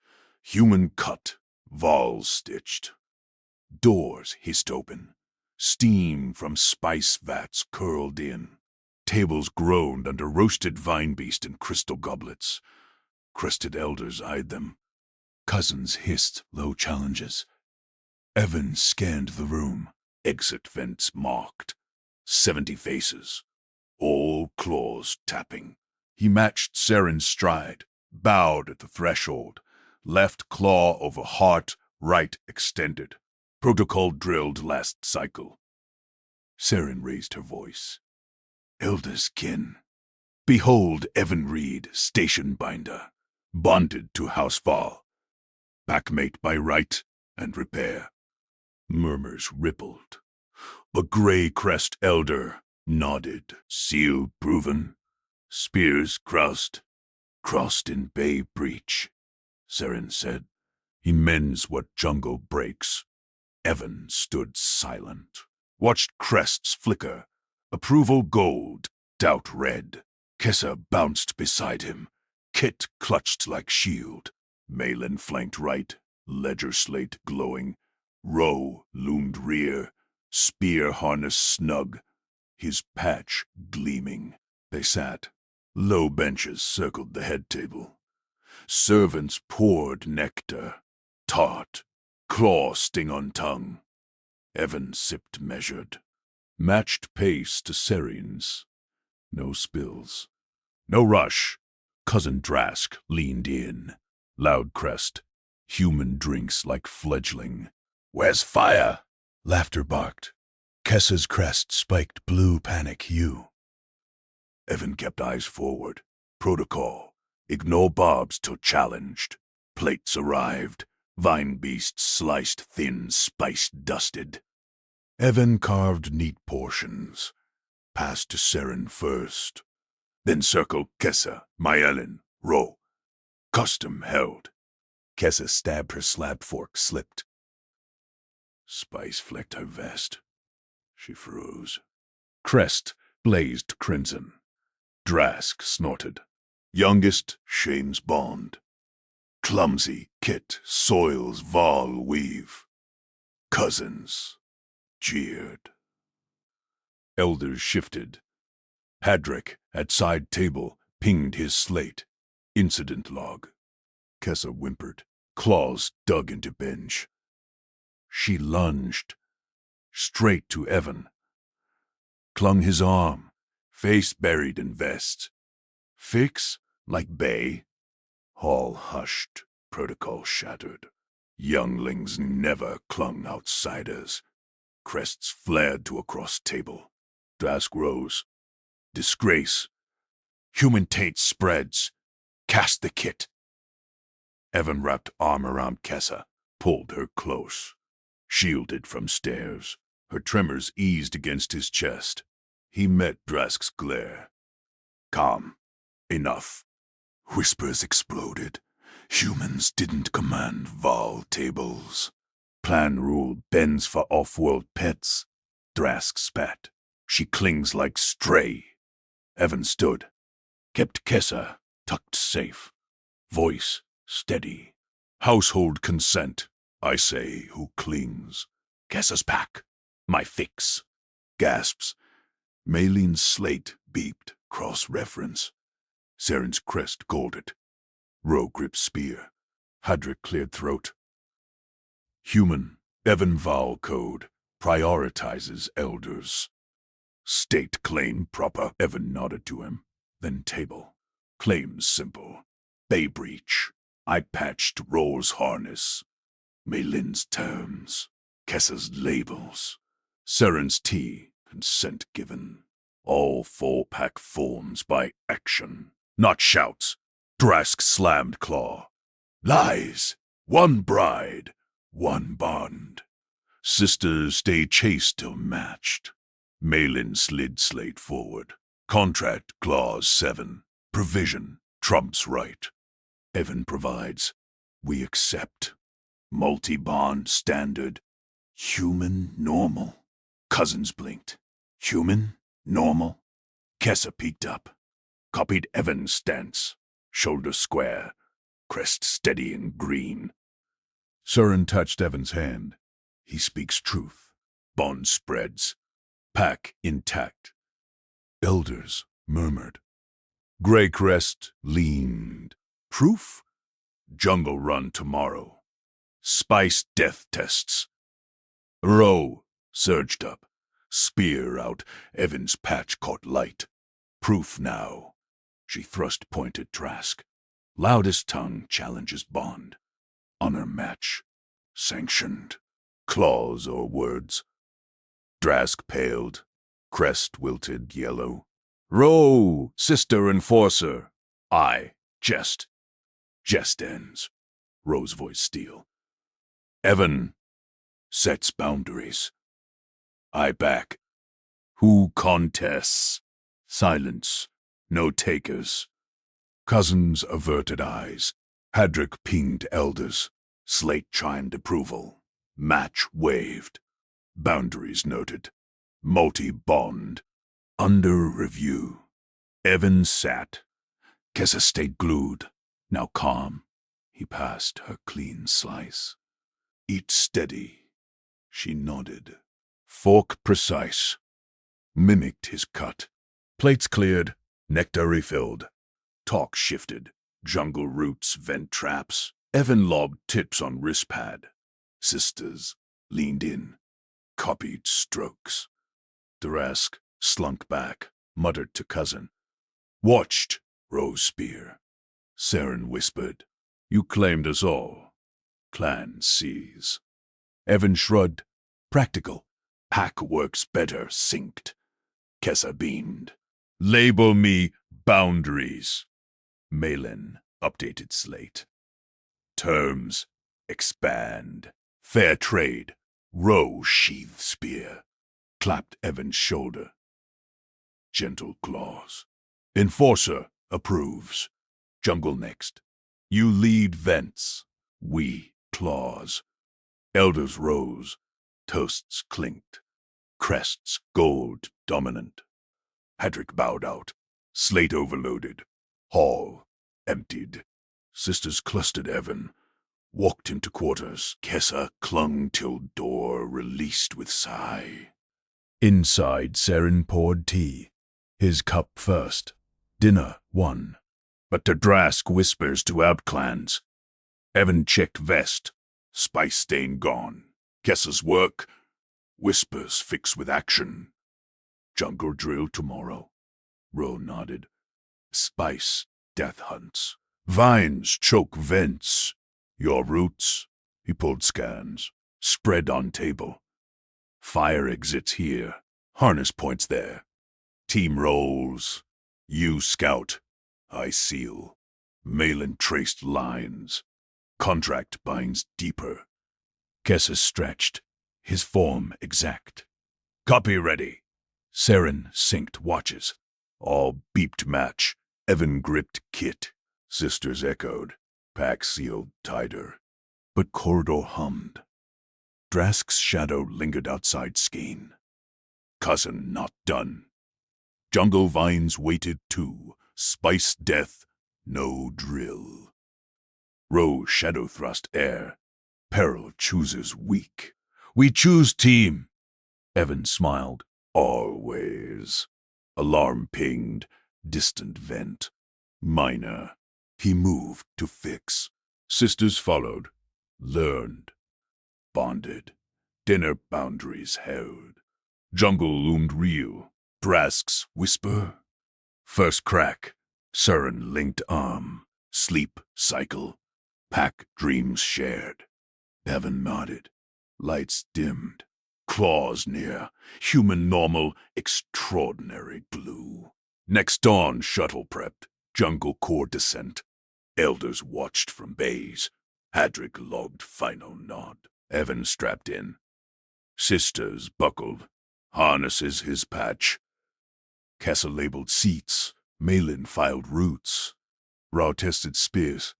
A: Human cut. Vols stitched. Doors hissed open. Steam from spice vats curled in. Tables groaned under roasted vine beast in crystal goblets. Crested elders eyed them. Cousins hissed low challenges. Evan scanned the room. Exit vents marked. 70 faces. All claws tapping. He matched Seren's stride. Bowed at the threshold. Left claw over heart, right extended. Protocol drilled last cycle. Seren raised her voice. Elders kin. Behold Evan Reed, station binder. Bonded to housefall. Packmate by right and repair. Murmurs rippled. The gray crest elder nodded. Seal proven. Spears crossed. Crossed in bay breach. Seren said. He mends what jungle breaks. Evan stood silent. Watched crests flicker. Approval gold. Doubt red. Kessa bounced beside him. Kit clutched like shield. Malin flanked right. Ledger slate glowing. Row loomed rear. Spear harness snug. His patch gleaming. They sat. Low benches circled the head table. Servants poured nectar. Tart. Claw sting on tongue. Evan sipped measured. Matched pace to Seren's. No spills. No rush. Cousin Drask leaned in. Loud crest. Human drinks like fledgling. Where's fire? Laughter barked. Kessa's crest spiked blue panic hue. Evan kept eyes forward. Protocol. Ignore barbs till challenged. Plates arrived. Vine beasts sliced thin, spice dusted. Evan carved neat portions. Passed to Saren first. Then circled Kessa, Myelin, Ro. Custom held. Kessa stabbed her slab fork, slipped. Spice flecked her vest. She froze. Crest blazed crimson. Drask snorted. Youngest shames bond. Clumsy Kit soils Val weave. Cousins jeered. Elders shifted. Hadrick, at side table, pinged his slate. Incident log. Kessa whimpered. Claws dug into binge. She lunged. Straight to Evan. Clung his arm. Face buried in vest. Fix, like Bay. Hall hushed. Protocol shattered. Younglings never clung outsiders. Crests flared to a cross table. Drask rose. Disgrace. Human taint spreads. Cast the kit. Evan wrapped arm around Kessa, pulled her close. Shielded from stares. Her tremors eased against his chest. He met Drask's glare. Calm. Enough. Whispers exploded. Humans didn't command Val tables. Plan rule bends for off-world pets. Drask spat. She clings like stray. Evan stood. Kept Kessa tucked safe. Voice steady. Household consent. I say who clings. Kessa's pack. My fix. Gasps. Mayleen's slate beeped. Cross-reference. Saren's crest golded. Ro gripped spear. Hadrick cleared throat. Human. Evan Val code. Prioritizes elders. State claim proper. Evan nodded to him. Then table. Claims simple. Bay breach. I patched Roll's harness. Maylin's terms. Kessa's labels. Saren's tea. Consent given. All 4-pack forms by action. Not shouts. Drask slammed claw. Lies. One bride. One bond. Sisters stay chaste till matched. Maylin slid slate forward. Contract clause 7. Provision. Trumps right. Evan provides. We accept. Multi-bond standard. Human normal. Cousins blinked. Human normal. Kessa peeked up. Copied Evan's stance. Shoulder square. Crest steady and green. Saren touched Evan's hand. He speaks truth. Bond spreads. Pack intact. Elders murmured. Grey Crest leaned. Proof? Jungle run tomorrow. Spice death tests. Row surged up. Spear out. Evan's patch caught light. Proof now. She thrust pointed Drask. Loudest tongue challenges bond. Honor match. Sanctioned. Claws or words. Drask paled. Crest wilted yellow. Row, sister enforcer. I, jest. Jest ends. Row's voice steel. Evan sets boundaries. I back. Who contests? Silence. No takers. Cousins averted eyes. Hadrick pinged elders. Slate chimed approval. Match waved. Boundaries noted. Multi-bond. Under review. Evan sat. Kessa stayed glued. Now calm. He passed her clean slice. Eat steady. She nodded. Fork precise. Mimicked his cut. Plates cleared. Nectar refilled. Talk shifted. Jungle roots, vent traps. Evan lobbed tips on wrist pad. Sisters leaned in. Copied strokes. Drask slunk back. Muttered to cousin. Watched. Rose spear. Saren whispered. You claimed us all. Clan sees. Evan shrugged. Practical. Pack works better synced. Kessa beamed. Label me boundaries. Malin updated slate. Terms expand. Fair trade. Row sheath spear. Clapped Evan's shoulder. Gentle claws. Enforcer approves. Jungle next. You lead vents. We claws. Elders rose. Toasts clinked. Crests gold dominant. Hadrick bowed out. Slate overloaded. Hall emptied. Sisters clustered Evan. Walked into quarters. Kessa clung till door released with sigh. Inside, Saren poured tea. His cup first. Dinner won. But to Drask whispers to outclans. Evan checked vest. Spice stain gone. Kessa's work. Whispers fix with action. Jungle drill tomorrow. Ro nodded. Spice death hunts. Vines choke vents. Your roots. He pulled scans. Spread on table. Fire exits here. Harness points there. Team rolls. You scout. I seal. Malin traced lines. Contract binds deeper. Kessa stretched. His form exact. Copy ready. Saren synced watches. All beeped match. Evan gripped kit. Sisters echoed. Pack sealed tighter. But corridor hummed. Drask's shadow lingered outside skein. Cousin not done. Jungle vines waited too. Spice death, no drill. Row shadow thrust air. Peril chooses weak. We choose team. Evan smiled. Always. Alarm pinged. Distant vent. Minor. He moved to fix. Sisters followed. Learned. Bonded. Dinner boundaries held. Jungle loomed real. Drask's whisper. First crack. Saren linked arm. Sleep cycle. Pack dreams shared. Evan nodded. Lights dimmed. Claws near. Human normal. Extraordinary glue. Next dawn shuttle prepped. Jungle core descent. Elders watched from bays. Hadrick logged final nod. Evan strapped in. Sisters buckled. Harnesses his patch. Kessa labeled seats. Malin filed routes. Raw tested spears.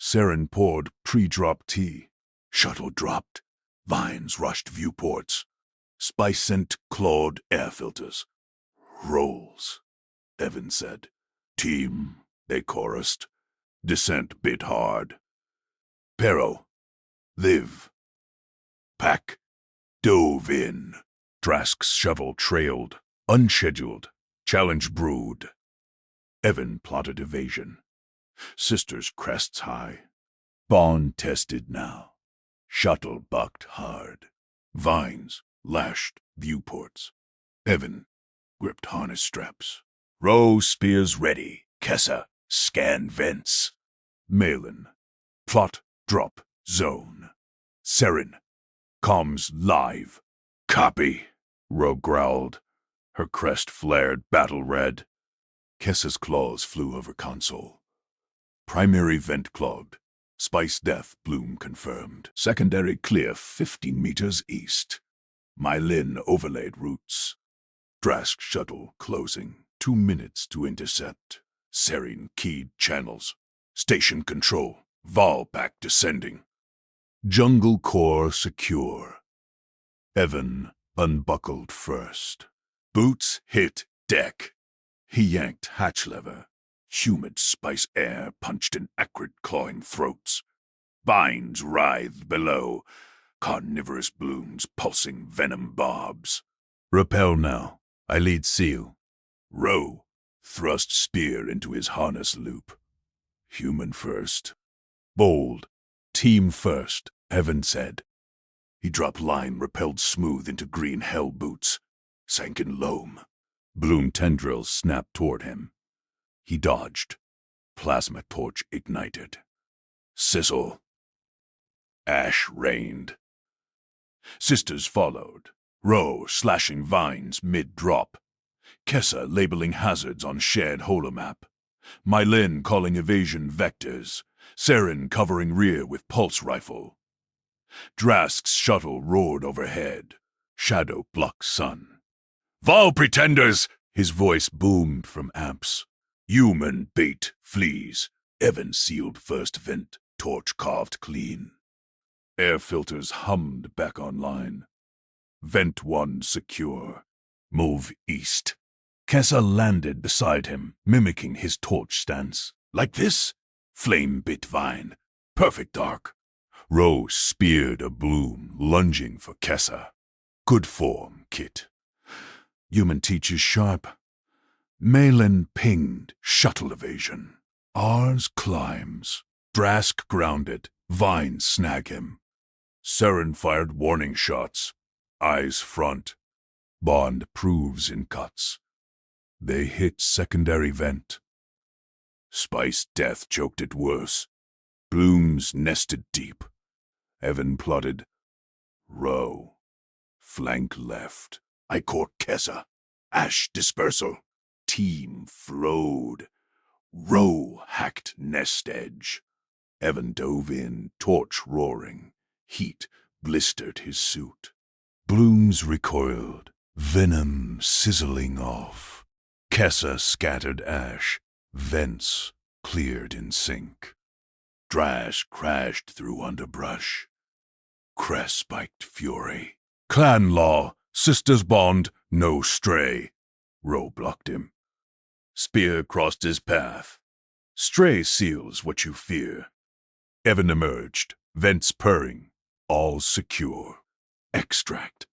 A: Saren poured pre-drop tea. Shuttle dropped. Vines rushed viewports. Spice sent clawed air filters. Rolls, Evan said. Team, they chorused. Descent bit hard. Pero, live. Pack, dove in. Drask's shovel trailed. Unscheduled. Challenge brewed. Evan plotted evasion. Sisters crests high. Bond tested now. Shuttle bucked hard. Vines lashed viewports. Evan gripped harness straps. Row spears ready. Kessa scan vents. Malin plot drop zone. Saren comms live. Copy. Row growled. Her crest flared battle red. Kessa's claws flew over console. Primary vent clogged. Spice death bloom confirmed. Secondary clear 50 meters east. Mylin overlaid routes. Drask shuttle closing. 2 minutes to intercept. Serene keyed channels. Station control. Vol pack descending. Jungle core secure. Evan unbuckled first. Boots hit deck. He yanked hatch lever. Humid spice air punched in acrid clawing throats. Vines writhed below. Carnivorous blooms pulsing venom barbs. Repel now. I lead seal. Row thrust spear into his harness loop. Human first. Bold. Team first, Evan said. He dropped line repelled smooth into green hell boots. Sank in loam. Bloom tendrils snapped toward him. He dodged. Plasma torch ignited. Sizzle. Ash rained. Sisters followed. Row slashing vines mid-drop. Kessa labeling hazards on shared holomap. Mylin calling evasion vectors. Saren covering rear with pulse rifle. Drask's shuttle roared overhead. Shadow blocked sun. "Val pretenders!" His voice boomed from amps. "Human bait flees." Evan sealed first vent, torch carved clean. Air filters hummed back online. Vent 1 secure. Move east. Kessa landed beside him, mimicking his torch stance. "Like this?" Flame bit vine. Perfect arc. Rose speared a bloom, lunging for Kessa. Good form, Kit. Human teaches sharp. Malin pinged, shuttle evasion. Ours climbs. Drask grounded, Vine snag him. Saren fired warning shots. Eyes front. Bond proves in cuts. They hit secondary vent. Spice death choked it worse. Blooms nested deep. Evan plotted. Row. Flank left. I caught Kessa. Ash dispersal. Team flowed. Row hacked nest edge. Evan dove in, torch roaring. Heat blistered his suit. Blooms recoiled, venom sizzling off. Kessa scattered ash, vents cleared in sync. Drash crashed through underbrush. Crest spiked fury. Clan law, sisters bond, no stray. Row blocked him. Spear crossed his path. Stray seals what you fear. Evan emerged, vents purring, all secure. Extract.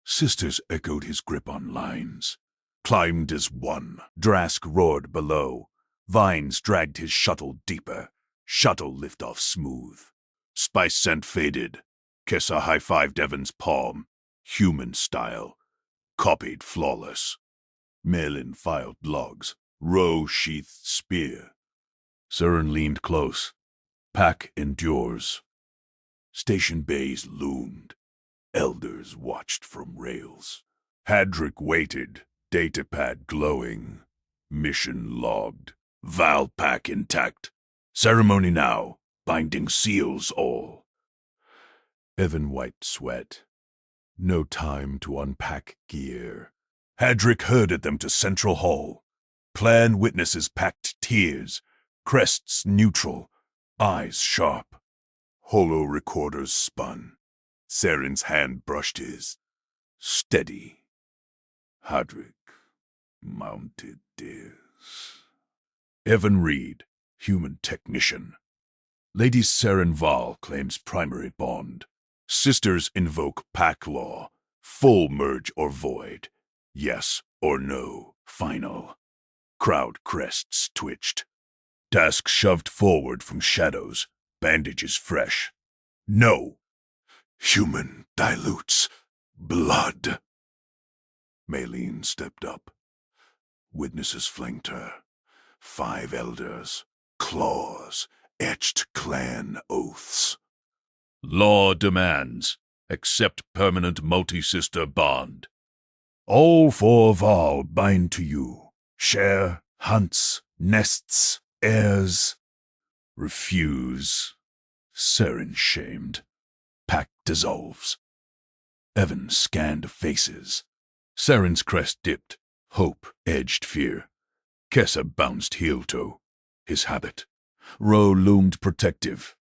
A: Sisters echoed his grip on lines. Climbed as one. Drask roared below. Vines dragged his shuttle deeper. Shuttle liftoff smooth. Spice scent faded. Kessa high-fived Evan's palm. Human style. Copied flawless. Malin filed logs. Row sheathed spear. Saren leaned close. Pack endures. Station bays loomed. Elders watched from rails. Hadric waited, datapad glowing. Mission logged. Val pack intact. Ceremony now. Binding seals all. Evan wiped sweat. No time to unpack gear. Hadric herded them to Central Hall. Clan witnesses packed tears. Crests neutral. Eyes sharp. Holo recorders spun. Saren's hand brushed his. Steady. Hadric mounted this. Evan Reed, human technician. Lady Saren Val claims primary bond. Sisters invoke pack law. Full merge or void. Yes or no, final. Crowd crests twitched. Task shoved forward from shadows. Bandages fresh. No. Human dilutes blood. Malene stepped up. Witnesses flanked her. 5 elders. Claws. Etched clan oaths. Law demands. Accept permanent multi-sister bond. All 4 Val bind to you. Share, hunts, nests, heirs. Refuse. Saren shamed. Pact dissolves. Evan scanned faces. Saren's crest dipped. Hope edged fear. Kessa bounced heel-toe. His habit. Row loomed protective.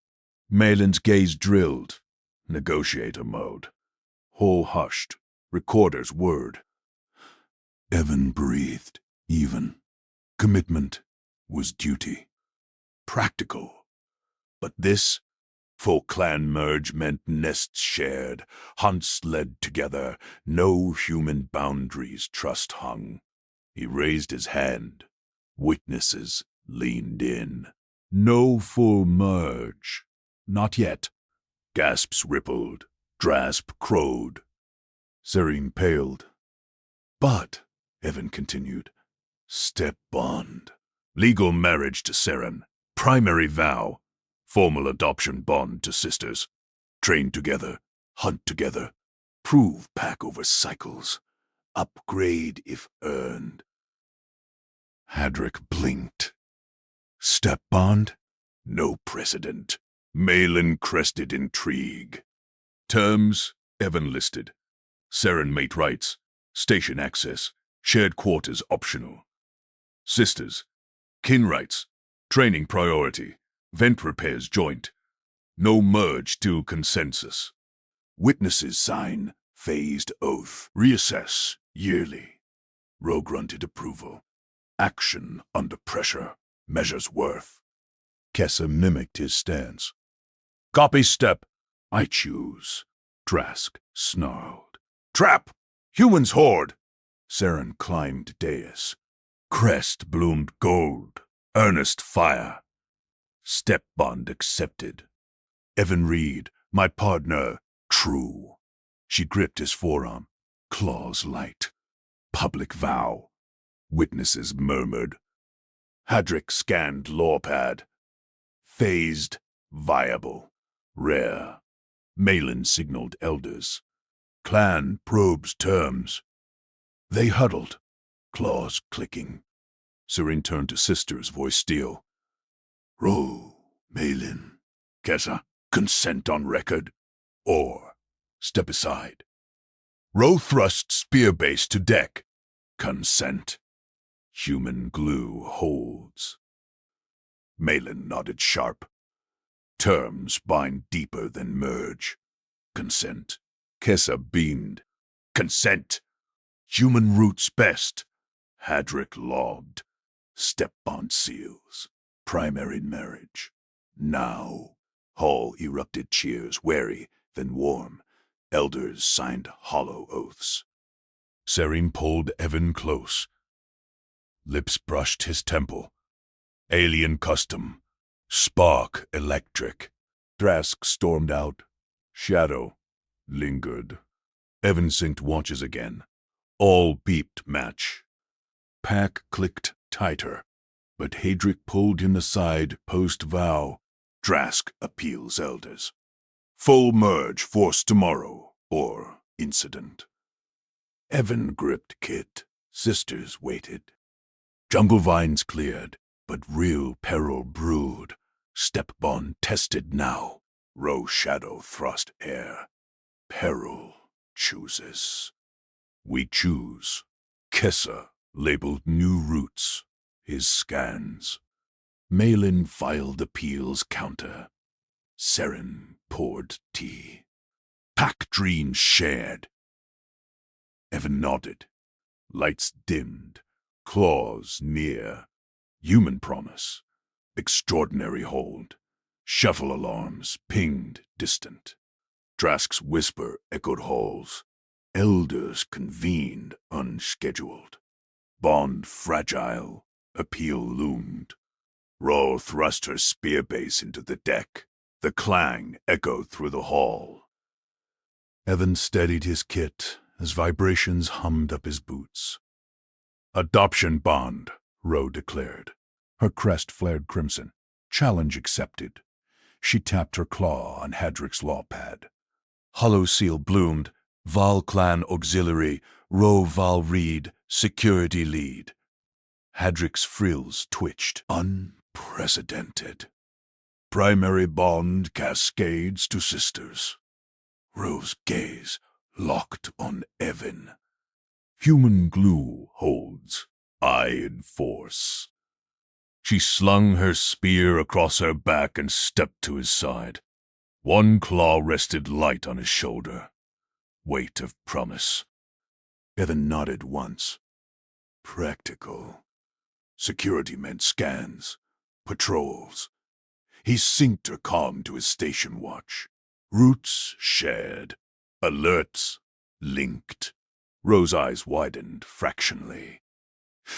A: Malin's gaze drilled. Negotiator mode. Hall hushed. Recorder's word. Evan breathed. Even. Commitment was duty. Practical. But this, full clan merge meant nests shared, hunts led together, no human boundaries trust hung. He raised his hand. Witnesses leaned in. No full merge. Not yet. Gasps rippled. Drasp crowed. Serene paled. But, Evan continued, step bond. Legal marriage to Saren. Primary vow. Formal adoption bond to sisters. Train together. Hunt together. Prove pack over cycles. Upgrade if earned. Hadrick blinked. Step bond? No precedent. Malin crested intrigue. Terms, Evan listed. Saren mate rights, station access, shared quarters optional. Sisters, kin rights, training priority, vent repairs joint. No merge till consensus. Witnesses sign phased oath. Reassess yearly. Roe grunted approval. Action under pressure. Measures worth. Kessa mimicked his stance. Copy step. I choose. Trask snarled. Trap! Humans horde! Saren climbed dais. Crest bloomed gold. Earnest fire. Step bond accepted. Evan Reed, my partner, true. She gripped his forearm. Claws light. Public vow. Witnesses murmured. Hadrick scanned lawpad. Phased, viable, rare. Malin signaled elders. Clan probes terms. They huddled, claws clicking. Saren turned to sisters, voice steel. Ro, Malin, Kessa, consent on record. Or, step aside. Ro thrust spear base to deck. Consent. Human glue holds. Malin nodded sharp. Terms bind deeper than merge. Consent. Kessa beamed. Consent. Human roots best. Hadrick logged. Step bond seals. Primary marriage. Now. Hall erupted cheers, wary, then warm. Elders signed hollow oaths. Saren pulled Evan close. Lips brushed his temple. Alien custom. Spark electric. Trask stormed out. Shadow lingered. Evan synced watches again. All beeped match. Pack clicked tighter, but Hadrick pulled him aside post-vow. Trask appeals elders. Full merge force tomorrow, or incident. Evan gripped Kit. Sisters waited. Jungle vines cleared, but real peril brewed. Step bond tested now. Row shadow thrust air. Peril chooses. We choose. Kessa labeled new routes. His scans. Malin filed appeals counter. Saren poured tea. Pack dreams shared. Evan nodded. Lights dimmed. Claws near. Human promise. Extraordinary hold. Shuffle alarms pinged distant. Trask's whisper echoed halls. Elders convened unscheduled. Bond fragile. Appeal loomed. Ro thrust her spear base into the deck. The clang echoed through the hall. Evan steadied his kit as vibrations hummed up his boots. Adoption bond, Ro declared. Her crest flared crimson. Challenge accepted. She tapped her claw on Hadrick's lawpad. Hollow seal bloomed. Val clan auxiliary, Ro Val Reed, security lead. Hadrick's frills twitched. Unprecedented. Primary bond cascades to sisters. Ro's gaze locked on Evan. Human glue holds. I enforce. She slung her spear across her back and stepped to his side. One claw rested light on his shoulder. Weight of promise. Evan nodded once. Practical. Security meant scans, patrols. He synced her comm to his station watch. Routes shared. Alerts linked. Ro's eyes widened fractionally.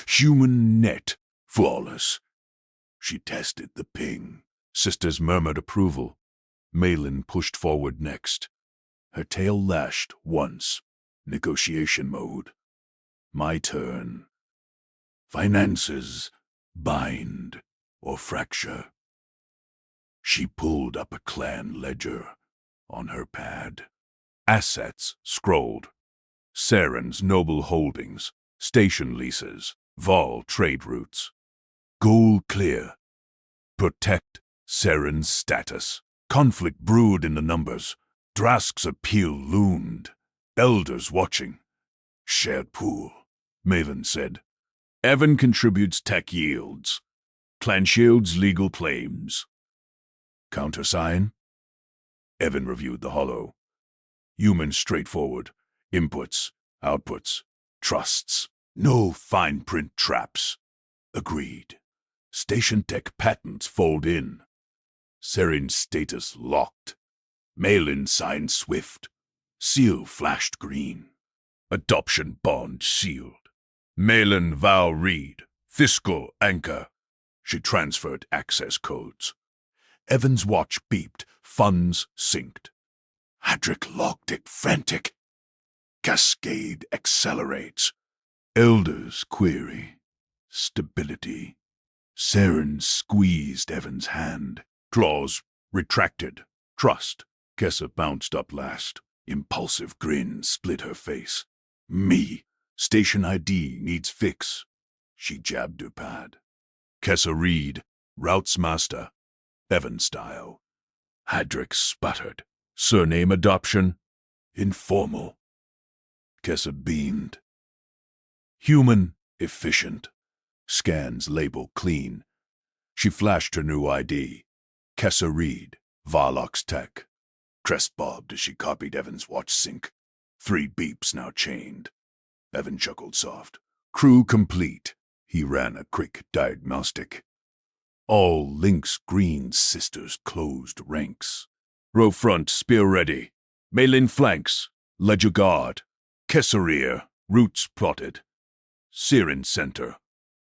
A: Human net flawless. She tested the ping. Sisters murmured approval. Malin pushed forward next. Her tail lashed once. Negotiation mode. My turn. Finances, bind, or fracture. She pulled up a clan ledger on her pad. Assets scrolled. Saren's noble holdings, station leases, Vol trade routes. Goal clear. Protect Saren's status. Conflict brewed in the numbers. Drask's appeal loomed. Elders watching. Shared pool, Maven said. Evan contributes tech yields. Clan shields legal claims. Countersign? Evan reviewed the holo. Human straightforward. Inputs, outputs, trusts. No fine print traps. Agreed. Station tech patents fold in. Seren status locked. Mail-in signed swift. Seal flashed green. Adoption bond sealed. Mail-in vow read. Fiscal anchor. She transferred access codes. Evan's watch beeped. Funds synced. Hadrick logged it frantic. Cascade accelerates. Elders query. Stability. Saren squeezed Evan's hand. Claws retracted. Trust. Kessa bounced up last. Impulsive grin split her face. Me. Station ID needs fix. She jabbed her pad. Kessa read. Routes master. Evan style. Hadrick sputtered. Surname adoption. Informal. Kessa beamed. Human. Efficient. Scans label clean. She flashed her new ID. Kessa Reed, Varlock's Tech. Crest bobbed as she copied Evan's watch sync. 3 beeps now chained. Evan chuckled soft. Crew complete. He ran a quick diagnostic. All Link's green sisters closed ranks. Row front, spear ready. Mail-in flanks. Ledger guard. Kessa rear. Routes plotted. Siren center.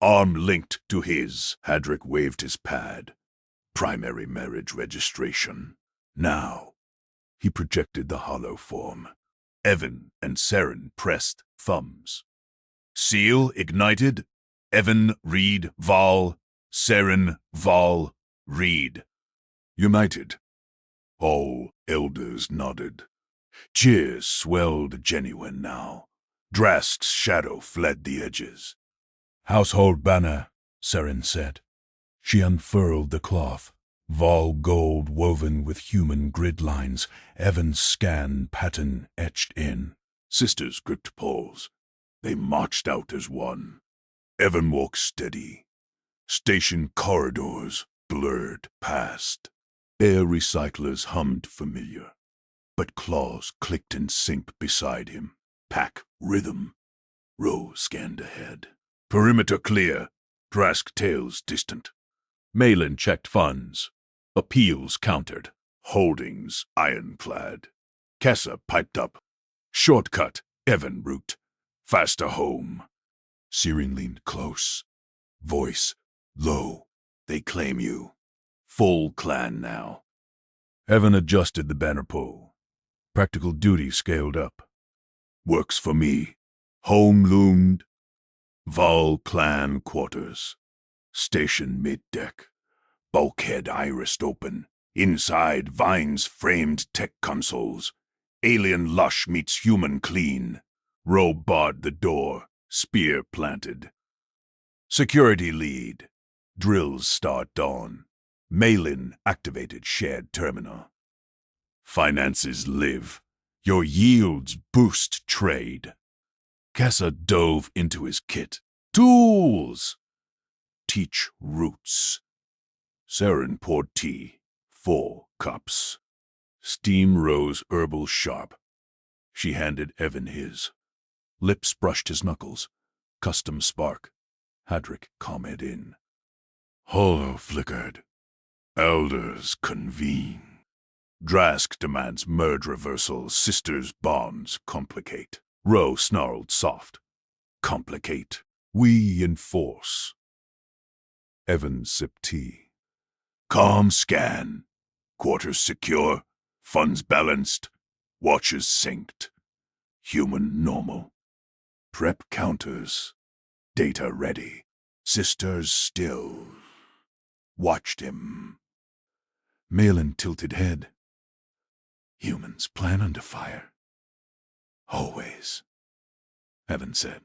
A: Arm linked to his. Hadrick waved his pad. Primary marriage registration. Now. He projected the hollow form. Evan and Saren pressed thumbs. Seal ignited. Evan, Reed, Val. Saren, Val, Reed. United. All elders nodded. Cheers swelled genuine now. Drask's shadow fled the edges. Household banner, Saren said. She unfurled the cloth. Vol gold woven with human grid lines, Evan's scan pattern etched in. Sisters gripped poles. They marched out as one. Evan walked steady. Station corridors blurred past. Air recyclers hummed familiar. But claws clicked in sync beside him. Pack rhythm. Row scanned ahead. Perimeter clear. Drask tails distant. Malin checked funds. Appeals countered. Holdings ironclad. Kessa piped up. Shortcut, Evan route. Faster home. Siren leaned close. Voice low. They claim you. Full clan now. Evan adjusted the banner pole. Practical duty scaled up. Works for me. Home loomed. Vol clan quarters. Station mid-deck. Bulkhead irised open. Inside, vines framed tech consoles. Alien lush meets human clean. Row barred the door. Spear planted. Security lead. Drills start dawn. Malin activated shared terminal. Finances live. Your yields boost trade. Kessa dove into his kit. Tools! Teach roots. Saren poured tea. 4 cups. Steam rose herbal sharp. She handed Evan his. Lips brushed his knuckles. Custom spark. Hadrick commented in. Hollow flickered. Elders convene. Drask demands merge reversal. Sisters' bonds complicate. Row snarled soft. Complicate. We enforce. Evan sipped tea. Calm scan. Quarters secure. Funds balanced. Watches synced. Human normal. Prep counters. Data ready. Sisters still. Watched him. Malin tilted head. Humans plan under fire. Always. Evan said.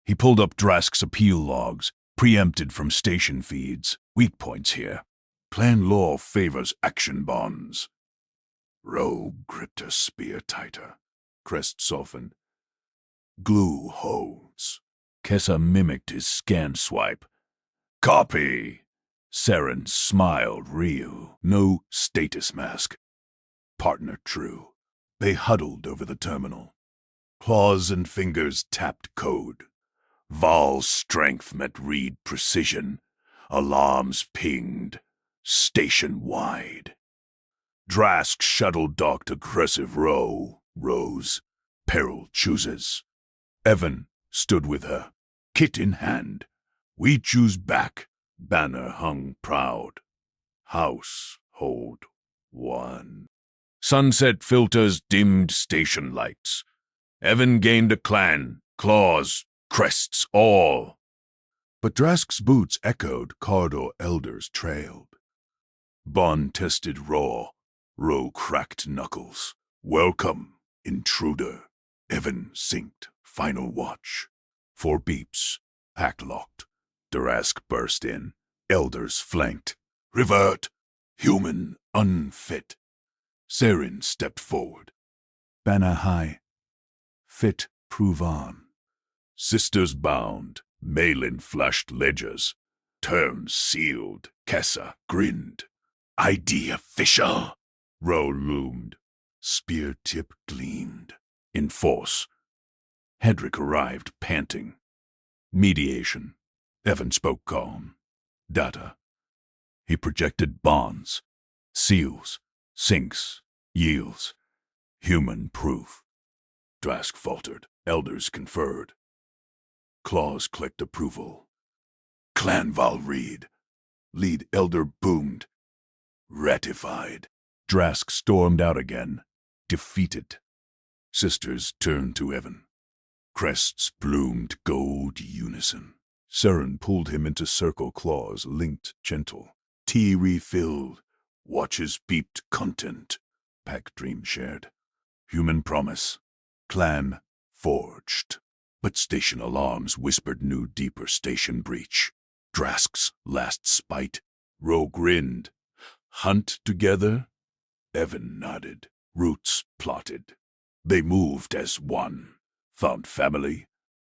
A: He pulled up Drask's appeal logs, preempted from station feeds. Weak points here. Plan law favors action bonds. Rogue gripped her spear tighter. Crest softened. Glue holds. Kessa mimicked his scan swipe. Copy! Saren smiled real. No status mask. Partner true. They huddled over the terminal. Claws and fingers tapped code. Val's strength met read precision. Alarms pinged. Station-wide. Drask shuttle docked aggressive row. Rose. Peril chooses. Evan stood with her, kit in hand. We choose back. Banner hung proud. Household one. Sunset filters dimmed station lights. Evan gained a clan, claws, crests, all. But Drask's boots echoed, corridor elders trailed. Bond tested raw, Row cracked knuckles. Welcome, intruder. Evan synced, final watch. 4 beeps, pack locked. Drask burst in, elders flanked. Revert, human unfit. Saren stepped forward. Banner high. Fit, prove on. Sisters bound, Malin flashed ledgers. Terms sealed, Kessa grinned. ID official. Row loomed. Spear tip gleamed. In force. Hedrick arrived, panting. Mediation. Evan spoke calm. Data. He projected bonds. Seals. Sinks. Yields. Human proof. Drask faltered. Elders conferred. Claws clicked approval. Clanval read. Lead elder boomed. Ratified. Drask stormed out again. Defeated. Sisters turned to Evan. Crests bloomed gold unison. Saren pulled him into circle, claws linked gentle. Tea refilled. Watches beeped content. Pack dream shared. Human promise. Clan forged. But station alarms whispered new deeper station breach. Drask's last spite. Row grinned. Hunt together? Evan nodded. Roots plotted. They moved as one. Found family.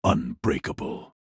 A: Unbreakable.